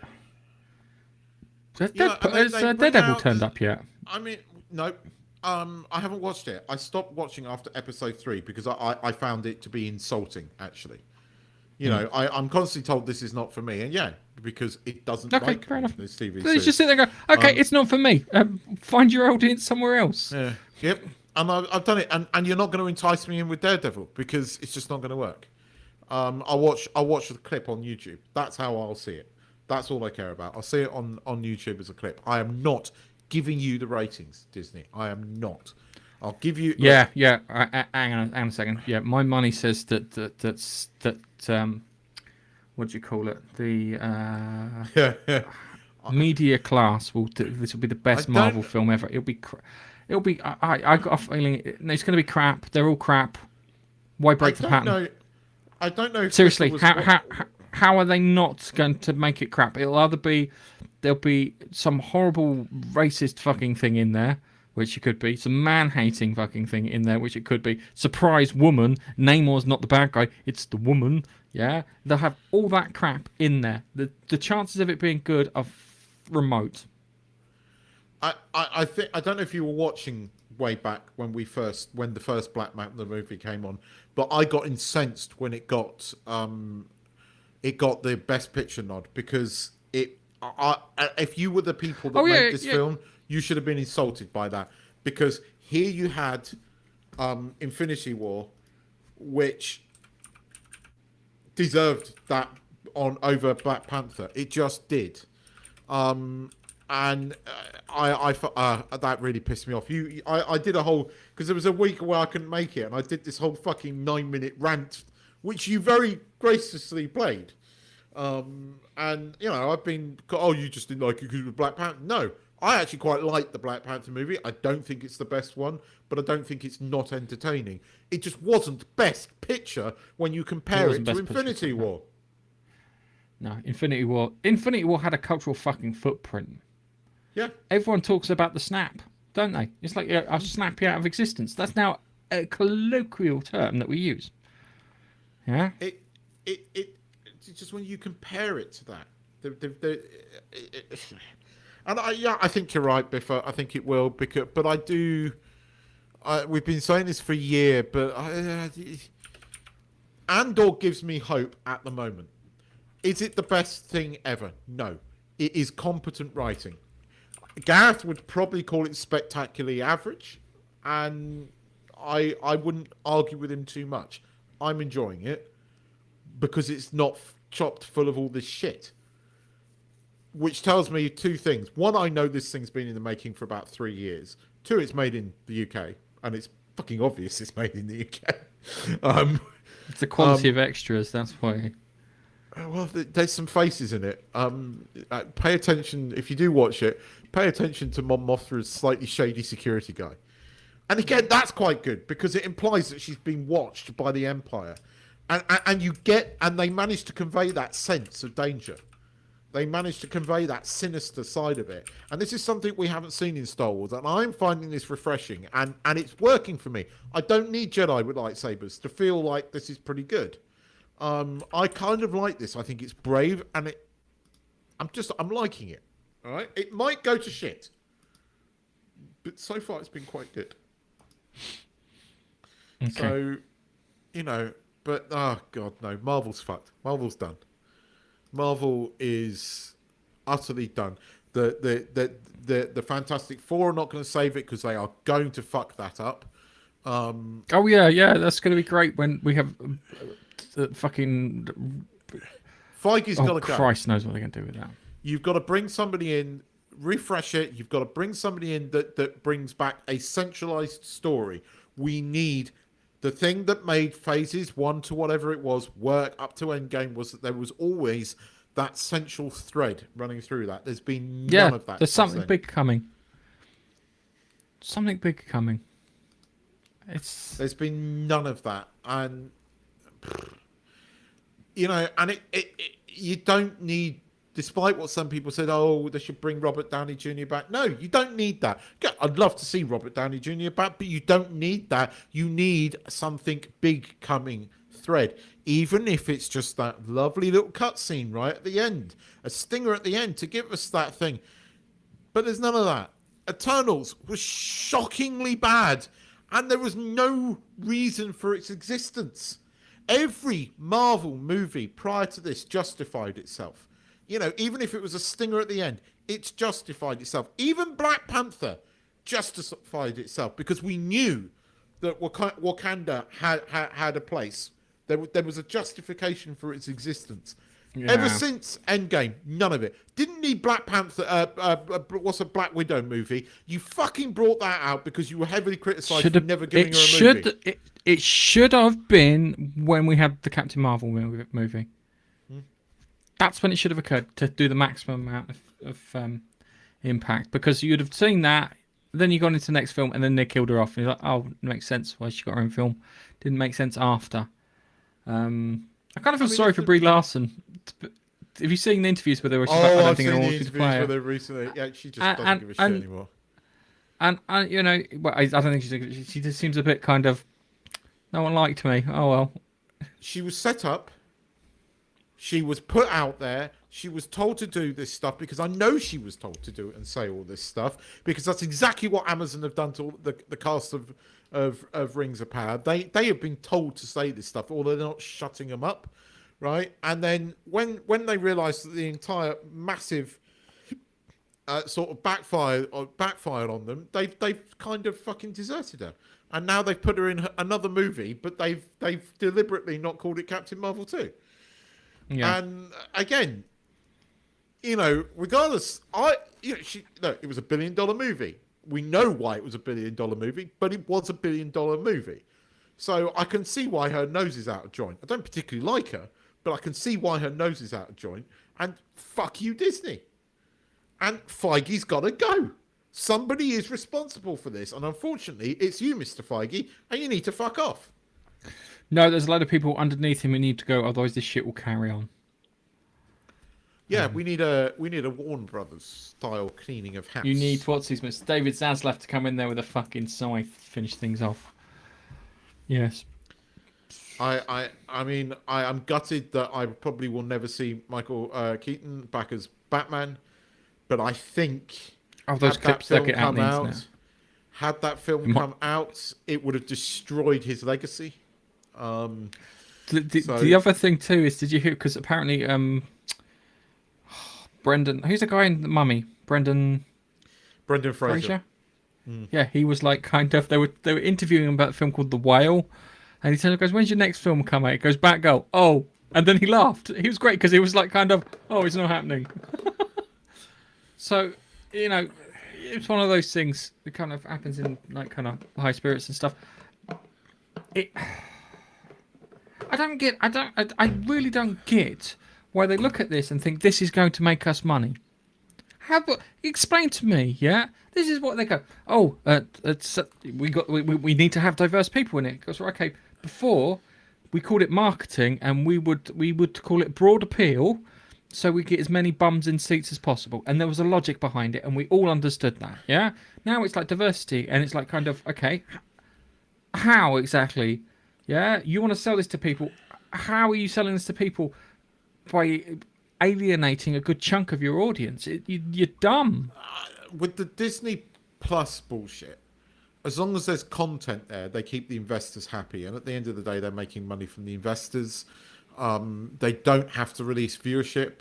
Daredevil turned up yet? I mean, no. I haven't watched it. I stopped watching after episode 3 because I found it to be insulting, actually. You know, I'm constantly told this is not for me, and yeah, because it doesn't like fair enough. this TV So series. just sit there and go, okay, it's not for me. Find your audience somewhere else. Yeah. Yep. And I've done it, and you're not going to entice me in with Daredevil because it's just not going to work. I'll watch the clip on YouTube. That's how I'll see it. That's all I care about. I'll see it on YouTube as a clip. I am not giving you the ratings, Disney. I am not. I'll give you. Yeah. Hang on a second. Yeah, my money says that what do you call it? The media class will. This will be the best Marvel film ever. It'll be. I got a feeling it's going to be crap. They're all crap. Why break the pattern? I don't know. If seriously, how are they not going to make it crap? It'll either be there'll be some horrible racist fucking thing in there, which it could be, some man-hating fucking thing in there, which it could be, surprise woman, Namor's not the bad guy, it's the woman, yeah? They'll have all that crap in there. The chances of it being good are remote. I think, I don't know if you were watching way back when the first Black Panther movie came on, but I got incensed when it got the Best Picture nod because if you were the people that made this film, you should have been insulted by that, because here you had Infinity War, which deserved that over Black Panther. It just did. And that really pissed me off. I did a whole, because there was a week where I couldn't make it, and I did this whole fucking 9-minute rant, which you very graciously played. And you know, I've been, you just didn't like it because of Black Panther. No, I actually quite like the Black Panther movie. I don't think it's the best one, but I don't think it's not entertaining. It just wasn't Best Picture when you compare it to Infinity War. No, Infinity War had a cultural fucking footprint. Yeah. Everyone talks about the snap, don't they? It's like I'll snap you out of existence. That's now a colloquial term that we use. Yeah. It's just when you compare it to that, and I think you're right, Biffa. I think it will, but I do. We've been saying this for a year, but Andor gives me hope at the moment. Is it the best thing ever? No. It is competent writing. Gareth would probably call it spectacularly average, and I wouldn't argue with him too much. I'm enjoying it because it's not chopped full of all this shit. Which tells me two things. One, I know this thing's been in the making for about 3 years. Two, it's made in the UK, and it's fucking obvious it's made in the UK. It's the quality of extras, that's why. Well, there's some faces in it. Pay attention, if you do watch it, pay attention to Mon Mothra's slightly shady security guy. And again, that's quite good, because it implies that she's been watched by the Empire. And they managed to convey that sense of danger. They managed to convey that sinister side of it. And this is something we haven't seen in Star Wars, and I'm finding this refreshing, and it's working for me. I don't need Jedi with lightsabers to feel like this is pretty good. I kind of like this. I think it's brave, and I'm liking it. All right, it might go to shit, but so far it's been quite good. Okay. So, you know, but oh god, no, Marvel's fucked. Marvel's done. Marvel is utterly done. The Fantastic Four are not going to save it because they are going to fuck that up. Oh yeah, that's going to be great when we have. Fucking Feige's got to go. Christ knows what they're going to do with that. You've got to bring somebody in, refresh it. You've got to bring somebody in that brings back a centralized story. We need The thing that made phases 1 to whatever it was work up to Endgame was that there was always that central thread running through that. There's been Yeah, none of that there's since something then. big coming. Something big coming. There's been none of that, and and you don't need. Despite what some people said, oh, they should bring Robert Downey Jr. back. No, you don't need that. Yeah, I'd love to see Robert Downey Jr. back, but you don't need that. You need something big coming thread, even if it's just that lovely little cutscene right at the end, a stinger at the end to give us that thing. But there's none of that. Eternals was shockingly bad, and there was no reason for its existence. Every Marvel movie prior to this justified itself. Even if it was a stinger at the end, it's justified itself. Even Black Panther justified itself because we knew that Wakanda had a place. There was a justification for its existence. Yeah. Ever since Endgame, none of it. Didn't need Black Panther. What's a Black Widow movie? You fucking brought that out because you were heavily criticised for never giving her a movie. It should have been when we had the Captain Marvel movie. That's when it should have occurred, to do the maximum amount of impact, because you'd have seen that, then you got into the next film, and then they killed her off, and you're like, oh, it makes sense why she got her own film. Didn't make sense after. I kind of feel sorry for Brie Larson. Have you seen the interviews with her? Where she's like, I don't think I want to play with her recently. Yeah, she just doesn't give a shit anymore. And well, I don't think she just seems a bit kind of, no one liked me. Oh well. She was set up. She was put out there. She was told to do this stuff because I know she was told to do it and say all this stuff because that's exactly what Amazon have done to the cast of Rings of Power. They have been told to say this stuff, although they're not shutting them up, right? And then when they realised that the entire massive sort of backfired on them, they've kind of fucking deserted her, and now they've put her in another movie, but they've deliberately not called it Captain Marvel 2. Yeah. And again, regardless, it was $1 billion movie. We know why it was $1 billion movie, but it was $1 billion movie. So I can see why her nose is out of joint. I don't particularly like her, but I can see why her nose is out of joint. And fuck you, Disney. And Feige's got to go. Somebody is responsible for this. And unfortunately, it's you, Mr. Feige, and you need to fuck off. No, there's a lot of people underneath him who need to go, otherwise this shit will carry on. Yeah, we need a Warner Brothers style cleaning of hats. You need Mr. David Zaslav to come in there with a fucking scythe, finish things off. Yes. I mean, I'm gutted that I probably will never see Michael Keaton back as Batman, but I think those clips that get out on the internet. Had that film come out, it would have destroyed his legacy. The other thing too is, did you hear? Because apparently, Brendan, who's the guy in The Mummy? Brendan Fraser. Yeah, he was like kind of. They were interviewing him about a film called The Whale, and he goes, "When's your next film come out?" It goes, "Batgirl." Oh, and then he laughed. He was great because he was like kind of, "Oh, it's not happening." So it's one of those things that kind of happens in like kind of high spirits and stuff. I really don't get why they look at this and think this is going to make us money. Explain to me, yeah? This is what they go, we need to have diverse people in it. Because okay, before we called it marketing and we would call it broad appeal, so we get as many bums in seats as possible. And there was a logic behind it and we all understood that, yeah? Now it's like diversity and it's like kind of, okay, how exactly? Yeah, you want to sell this to people. How are you selling this to people? By alienating a good chunk of your audience. You're dumb. With the Disney Plus bullshit, as long as there's content there, they keep the investors happy. And at the end of the day, they're making money from the investors. They don't have to release viewership.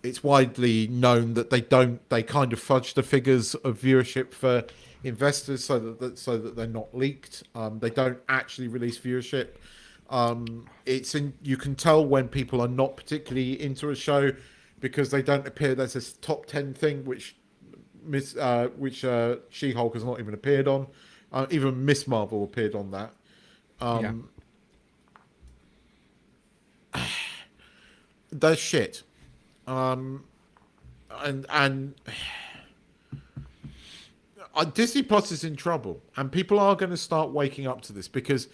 It's widely known that they kind of fudge the figures of viewership for investors so that they're not leaked. They don't actually release viewership. You can tell when people are not particularly into a show because they don't appear. There's this top 10 thing which She-Hulk has not even appeared on. Even Miss Marvel appeared on that. Yeah. They're shit. And Disney Plus is in trouble, and people are going to start waking up to this because,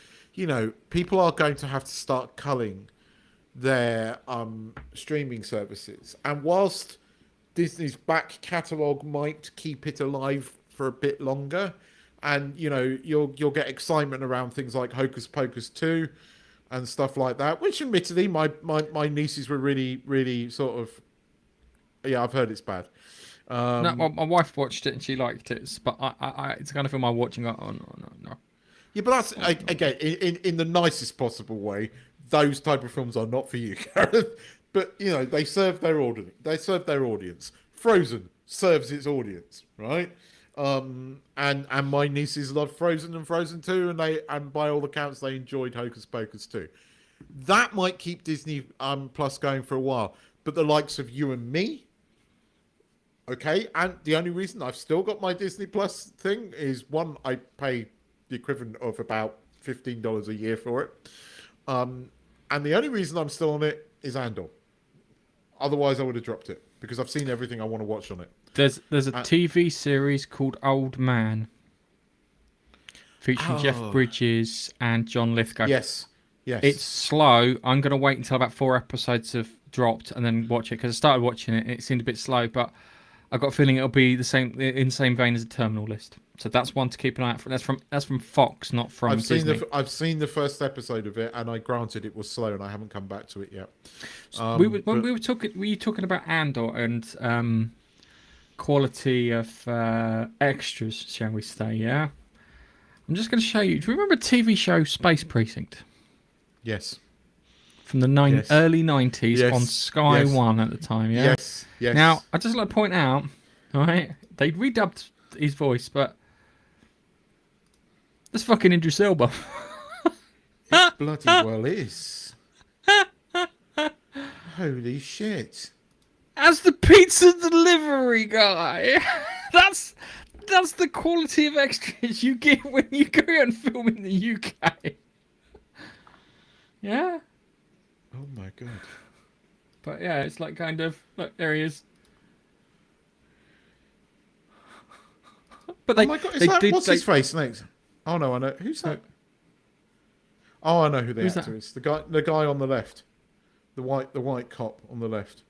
people are going to have to start culling their streaming services. And whilst Disney's back catalogue might keep it alive for a bit longer, and you'll get excitement around things like Hocus Pocus 2 and stuff like that, which admittedly my nieces were really, really sort of, yeah, I've heard it's bad. No, my wife watched it and she liked it, but it's the kind of film I'm watching. Oh no. Yeah, but that's again in the nicest possible way. Those type of films are not for you, Gareth. But they serve their audience. Frozen serves its audience, right? And my nieces loved Frozen and Frozen 2, and by all accounts they enjoyed Hocus Pocus 2. That might keep Disney Plus going for a while. But the likes of you and me, okay, and the only reason I've still got my Disney Plus thing is, one, I pay the equivalent of about $15 a year for it. And the only reason I'm still on it is Andor. Otherwise, I would have dropped it because I've seen everything I want to watch on it. There's a TV series called Old Man featuring Jeff Bridges and John Lithgow. Yes. It's slow. I'm going to wait until about 4 episodes have dropped and then watch it, because I started watching it and it seemed a bit slow, but I've got a feeling it'll be in the same vein as a Terminal List. So that's one to keep an eye out for. That's from Fox, not from Disney. I've seen the first episode of it, and granted it was slow, and I haven't come back to it yet. We were talking about Andor and quality of extras, shall we say? Yeah. I'm just going to show you. Do you remember TV show Space Precinct? Yes. From the early 90s on Sky One at the time. Yeah. Yes. Now I just like to point out, right? They redubbed his voice, but that's fucking Idris Elba. It bloody well is. Holy shit. As the pizza delivery guy. That's the quality of extras you get when you go and film in the UK. Yeah? Oh my god. But yeah, it's like kind of, look, there he is. But oh my god, what's his face next? Oh no, I know. Who's that? Oh, I know who the actor is. The guy on the left. The white cop on the left.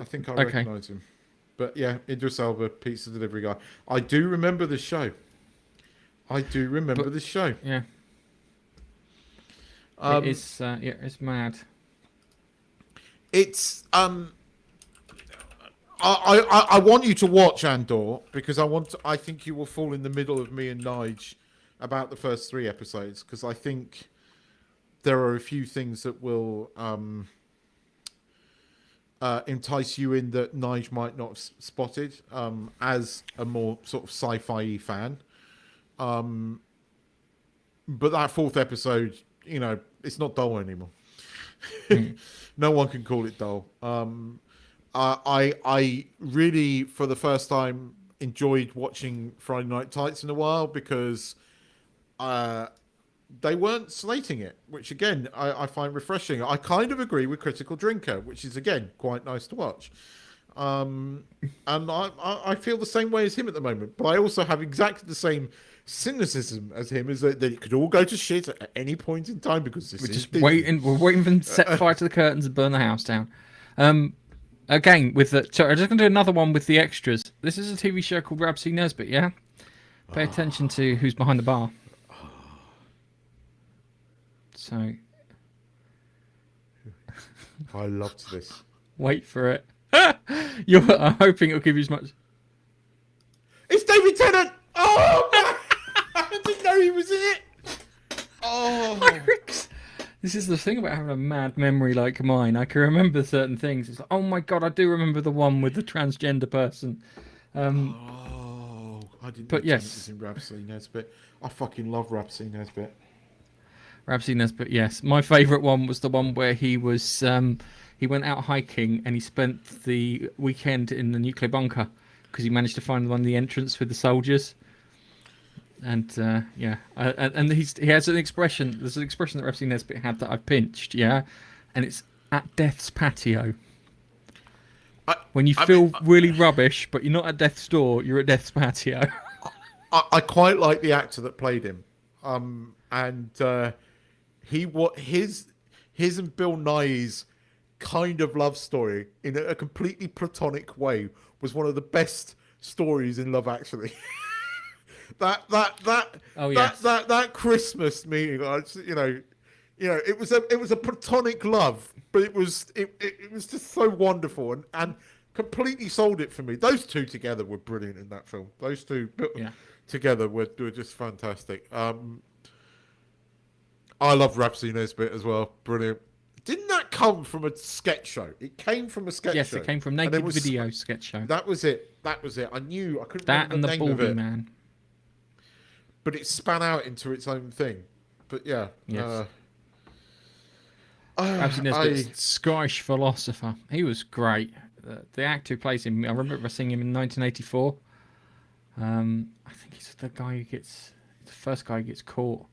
I think I recognise him. But yeah, Idris Elba, pizza delivery guy. I do remember the show. Yeah. It's mad. It's I want you to watch Andor because I think you will fall in the middle of me and Nige about the first 3 episodes, because I think there are a few things that will entice you in that Nige might not have spotted as a more sort of sci-fi fan. But that 4th episode, it's not dull anymore. No one can call it dull. I really, for the first time, enjoyed watching Friday Night Tights in a while because they weren't slating it, which again I find refreshing. I kind of agree with Critical Drinker, which is again quite nice to watch. And I feel the same way as him at the moment, but I also have exactly the same cynicism as him, is that it could all go to shit at any point in time because we're waiting for them to set fire to the curtains and burn the house down. Again, sorry, I'm just going to do another one with the extras. This is a TV show called Rab C. Nesbitt, yeah? Pay attention to who's behind the bar. So... I loved this. Wait for it. You're hoping it'll give you as much... It's David Tennant! Oh, man! I didn't know he was in it! Oh... This is the thing about having a mad memory like mine. I can remember certain things. It's like, oh my god, I do remember the one with the transgender person. I didn't know yes. Tennant was in Rab C. Nesbitt. I fucking love Rab C. Nesbitt. Rab C. Nesbitt, yes. My favourite one was the one where he was... he went out hiking and he spent the weekend in the nuclear bunker because he managed to find one of the entrance with the soldiers. And and he has an expression. There's an expression that Rusty Nesbitt had that I've pinched, yeah, and it's at death's patio. I, When you I mean, feel really rubbish, but you're not at death's door, you're at death's patio. I quite like the actor that played him, and his and Bill Nye's kind of love story in a completely platonic way was one of the best stories in Love Actually. that Oh yes. that Christmas meeting, it was a platonic love, but it was just so wonderful and completely sold it for me. Those two together were brilliant in that film. Those two Yeah. together were just fantastic. I love Rhapsody Nesbitt as well. Brilliant. Didn't that come from a sketch show? It came from a sketch Yes, show. it came from Naked Video sketch show. That was it. That was it. I couldn't That remember and the the name of Baldy it, Man. but it span out into its own thing. But yeah, Yes. Rhapsody Nesbitt's Scottish philosopher. He was great. The actor who plays him, I remember seeing him in 1984. I think he's the guy who gets the first guy who gets caught.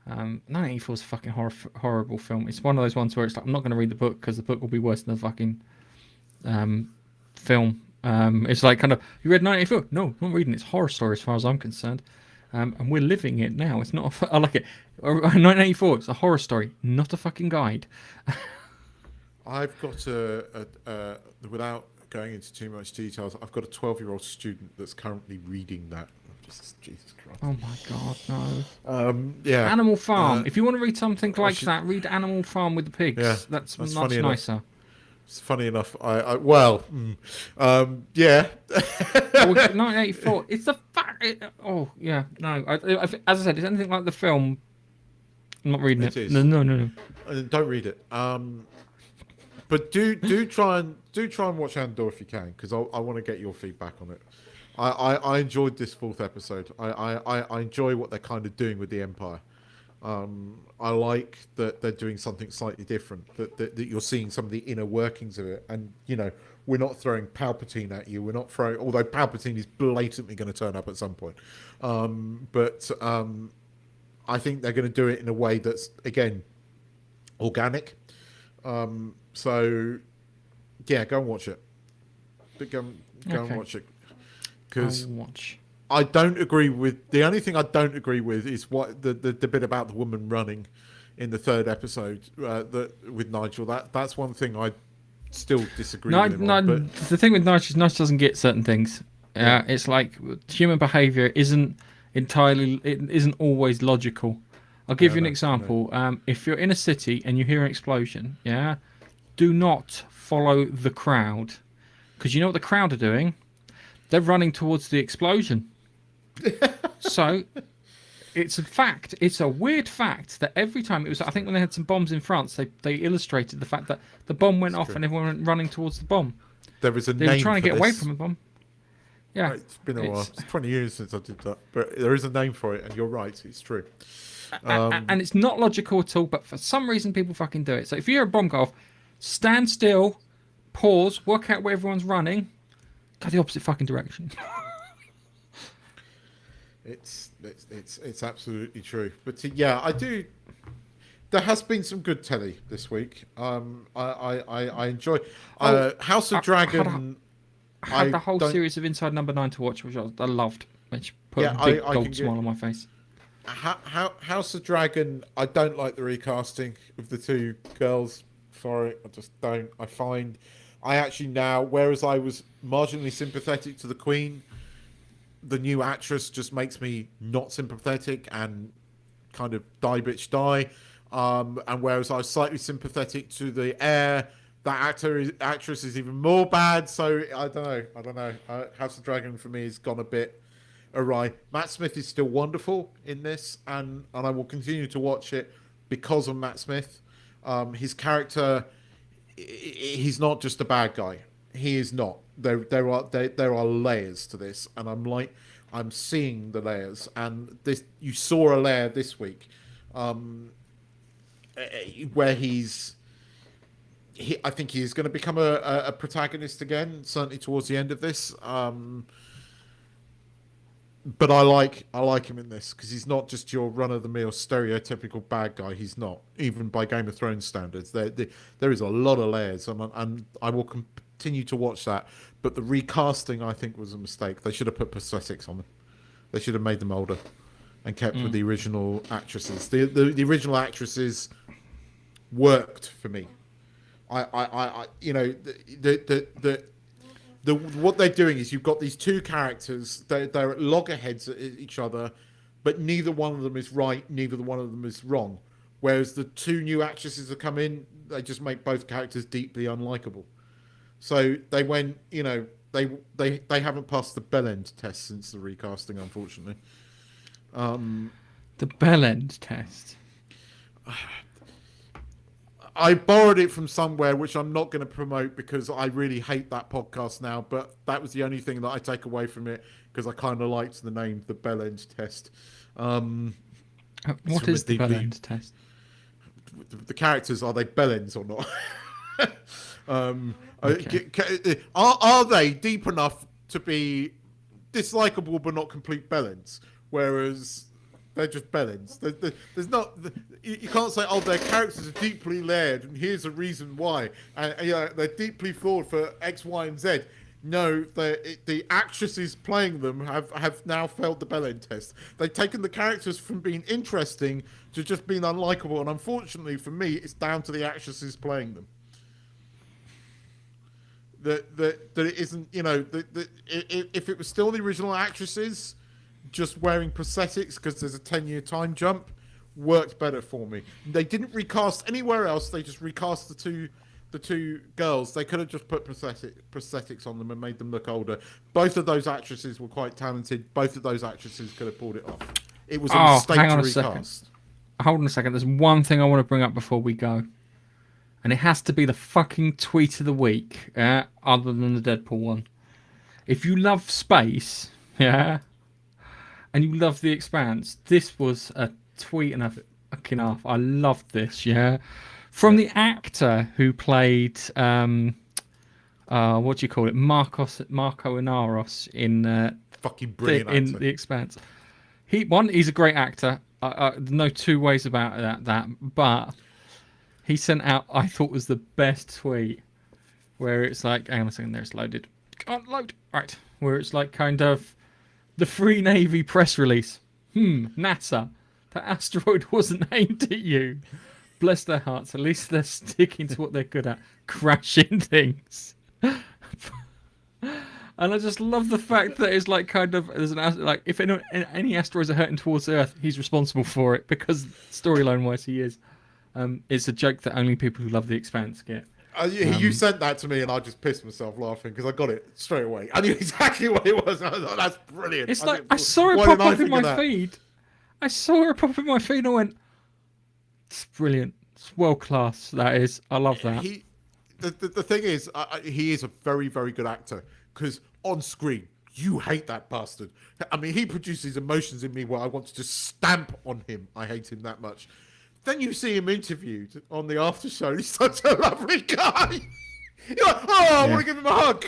1984 is a fucking horrible film. It's one of those ones where it's like I'm not going to read the book because the book will be worse than the fucking film. It's like kind of you read 1984? No, I'm not reading. It's a horror story as far as I'm concerned. And we're living it now. It's not. I like it. 1984. It's a horror story, not a fucking guide. I've got without going into too much details, I've got a 12-year-old student that's currently reading that. Jesus Christ. Oh my god, no. Yeah. Animal Farm. If you want to read something like that, read Animal Farm with the pigs. Yeah, that's much funny nicer. Enough. It's funny enough. Yeah. Well, 1984. It's the fact. Oh yeah, no. As I said, it's anything like the film. I'm not reading it. Is. No. Don't read it. But do try and watch Andor if you can, because I want to get your feedback on it. I enjoyed this fourth episode. I enjoy what they're kind of doing with the Empire. I like that they're doing something slightly different. That you're seeing some of the inner workings of it, and we're not throwing Palpatine at you. We're not throwing, although Palpatine is blatantly going to turn up at some point. But I think they're going to do it in a way that's again organic. So yeah, go and watch it. Go and watch it. Because I don't agree with the only thing I don't agree with is what the bit about the woman running in the third episode with Nigel. That's one thing I still disagree with him on. But the thing with Nigel doesn't get certain things. It's like human behaviour isn't always logical. I'll give you an example. If you're in a city and you hear an explosion, do not follow the crowd, because you know what the crowd are doing. They're running towards the explosion. So, it's a fact. It's a weird fact that every time I think when they had some bombs in France, they illustrated the fact that the bomb went off and everyone went running towards the bomb. There was a they name were trying for to get this. away from the bomb. Yeah, it's been a while. It's 20 years since I did that, but there is a name for it, and you're right. It's true. And it's not logical at all, but for some reason people fucking do it. So if you hear a bomb go off, stand still, pause, work out where everyone's running, go the opposite fucking direction. It's absolutely true. But yeah, I do. There has been some good telly this week. I enjoy House of Dragon. I had the whole series of Inside Number 9 to watch, which I loved, which put a big gold smile on my face. House of Dragon, I don't like the recasting of the two girls. Sorry, I just don't. I actually now, whereas I was marginally sympathetic to the Queen, the new actress just makes me not sympathetic and kind of die bitch die. And whereas I was slightly sympathetic to the heir, that actress is even more bad. So I don't know. House of Dragon for me has gone a bit awry. Matt Smith is still wonderful in this, and I will continue to watch it because of Matt Smith. His character, he's not just a bad guy. He is not. There are layers to this, and I'm seeing the layers. And this, you saw a layer this week, where I think he is going to become a protagonist again. Certainly towards the end of this. but I like him in this because he's not just your run of the mill stereotypical bad guy. He's not, even by Game of Thrones standards. There is a lot of layers, and I will continue to watch that. But the recasting, I think, was a mistake. They should have put prosthetics on them. They should have made them older and kept with the original actresses. The original actresses worked for me. You know, what they're doing is you've got these two characters. They're at loggerheads at each other, but neither one of them is right. Neither one of them is wrong. Whereas the two new actresses that come in, they just make both characters deeply unlikable. So they went, you know, they haven't passed the bell end test since the recasting, unfortunately. The bell end test. I borrowed it from somewhere, which I'm not going to promote because I really hate that podcast now. But that was the only thing that I take away from it because I kind of liked the name, the bell end test. What is the bell end test? The characters, are they bellends or not? Okay. Are they deep enough to be dislikable but not complete bellends? Whereas they're just bellends. There's not. You can't say, oh, their characters are deeply layered, and here's a reason why. And you know, they're deeply flawed for X, Y, and Z. No, the actresses playing them have now failed the bellend test. They've taken the characters from being interesting to just being unlikable, and unfortunately for me, it's down to the actresses playing them. That it isn't, you know, if it was still the original actresses just wearing prosthetics because there's a 10-year time jump, worked better for me. They didn't recast anywhere else. They just recast the two girls. They could have just put prosthetics on them and made them look older. Both of those actresses were quite talented. Both of those actresses could have pulled it off. It was a mistake to recast. Second. Hold on a second. There's one thing I want to bring up before we go. And it has to be the fucking tweet of the week, other than the Deadpool one. If you love space, and you love The Expanse, this was a tweet and a fucking half. I loved this, From the actor who played, what do you call it, Marco Inaros in fucking brilliant in The Expanse. He's a great actor. No two ways about that. But he sent out, I thought was the best tweet, where it's like, hang on a second, there it's loaded. Can't load. Right. Where it's like kind of the Free Navy press release. NASA. That asteroid wasn't aimed at you. Bless their hearts. At least they're sticking to what they're good at. Crashing things. And I just love the fact that it's like kind of, there's like, if any asteroids are hurting towards Earth, he's responsible for it, because storyline wise he is. It's a joke that only people who love The Expanse get. You sent that to me and I just pissed myself laughing because I got it straight away. I knew exactly what it was. I was like, that's brilliant. It's like, I saw it pop up in my feed. I saw it pop up in my feed and I went, it's brilliant. It's world class, that is. I love that. The thing is, he is a very, very good actor because on screen, you hate that bastard. I mean, he produces emotions in me where I want to just stamp on him. I hate him that much. Then you see him interviewed on the after show. He's such a lovely guy. You're like, I want to give him a hug.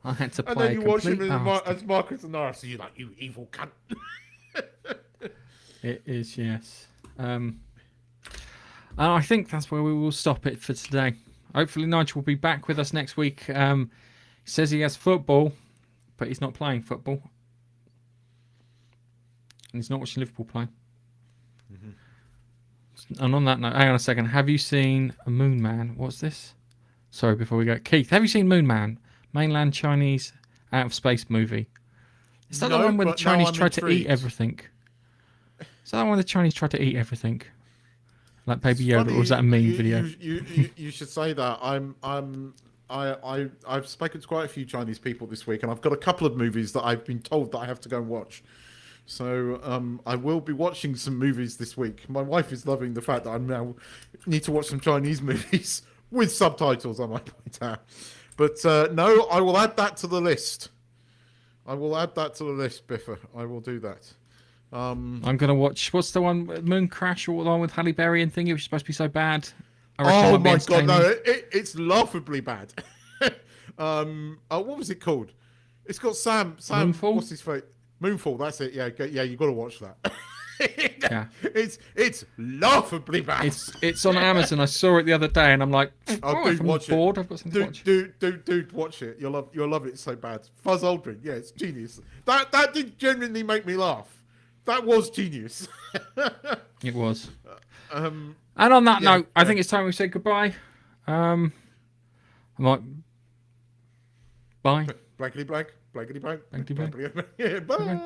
I had to play. And then you watch him as Marcus Inaros, so you're like, you evil cunt. It is, yes. And I think that's where we will stop it for today. Hopefully Nigel will be back with us next week. He says he has football, but he's not playing football. And he's not watching Liverpool play. And on that note, hang on a second. Have you seen Moon Man? What's this? Sorry, before we go. Keith, have you seen Moon Man? Mainland Chinese out of space movie. Is that the one where the Chinese tried to eat everything? Is that the one where the Chinese tried to eat everything? Like Baby Yoda, or was that a meme video? You should say that. I've spoken to quite a few Chinese people this week, and I've got a couple of movies that I've been told that I have to go and watch. So I will be watching some movies this week. My wife is loving the fact that I now need to watch some Chinese movies with subtitles, I might point out. But no, I will add that to the list. Biffa. I will do that. I'm going to watch, what's the one, Moon Crash, or the one with Halle Berry and thing? It was supposed to be so bad. Oh my God, no, it's laughably bad. What was it called? It's got Sam. Moonfall? What's his face? Moonfall. That's it. Yeah, yeah. You got to watch that. Yeah. It's laughably bad. It's on Amazon. I saw it the other day, and I'm like, dude, if I'm watch bored, it. I've got something to watch. Dude, watch it. You'll love it. It's so bad. Fuzz Aldrin. Yeah, it's genius. That did genuinely make me laugh. That was genius. It was. And on that note, I think it's time we say goodbye. I might. Bye. Blankety blank. Blankety blank. Blankety blank. Blankety blank. Yeah, bye.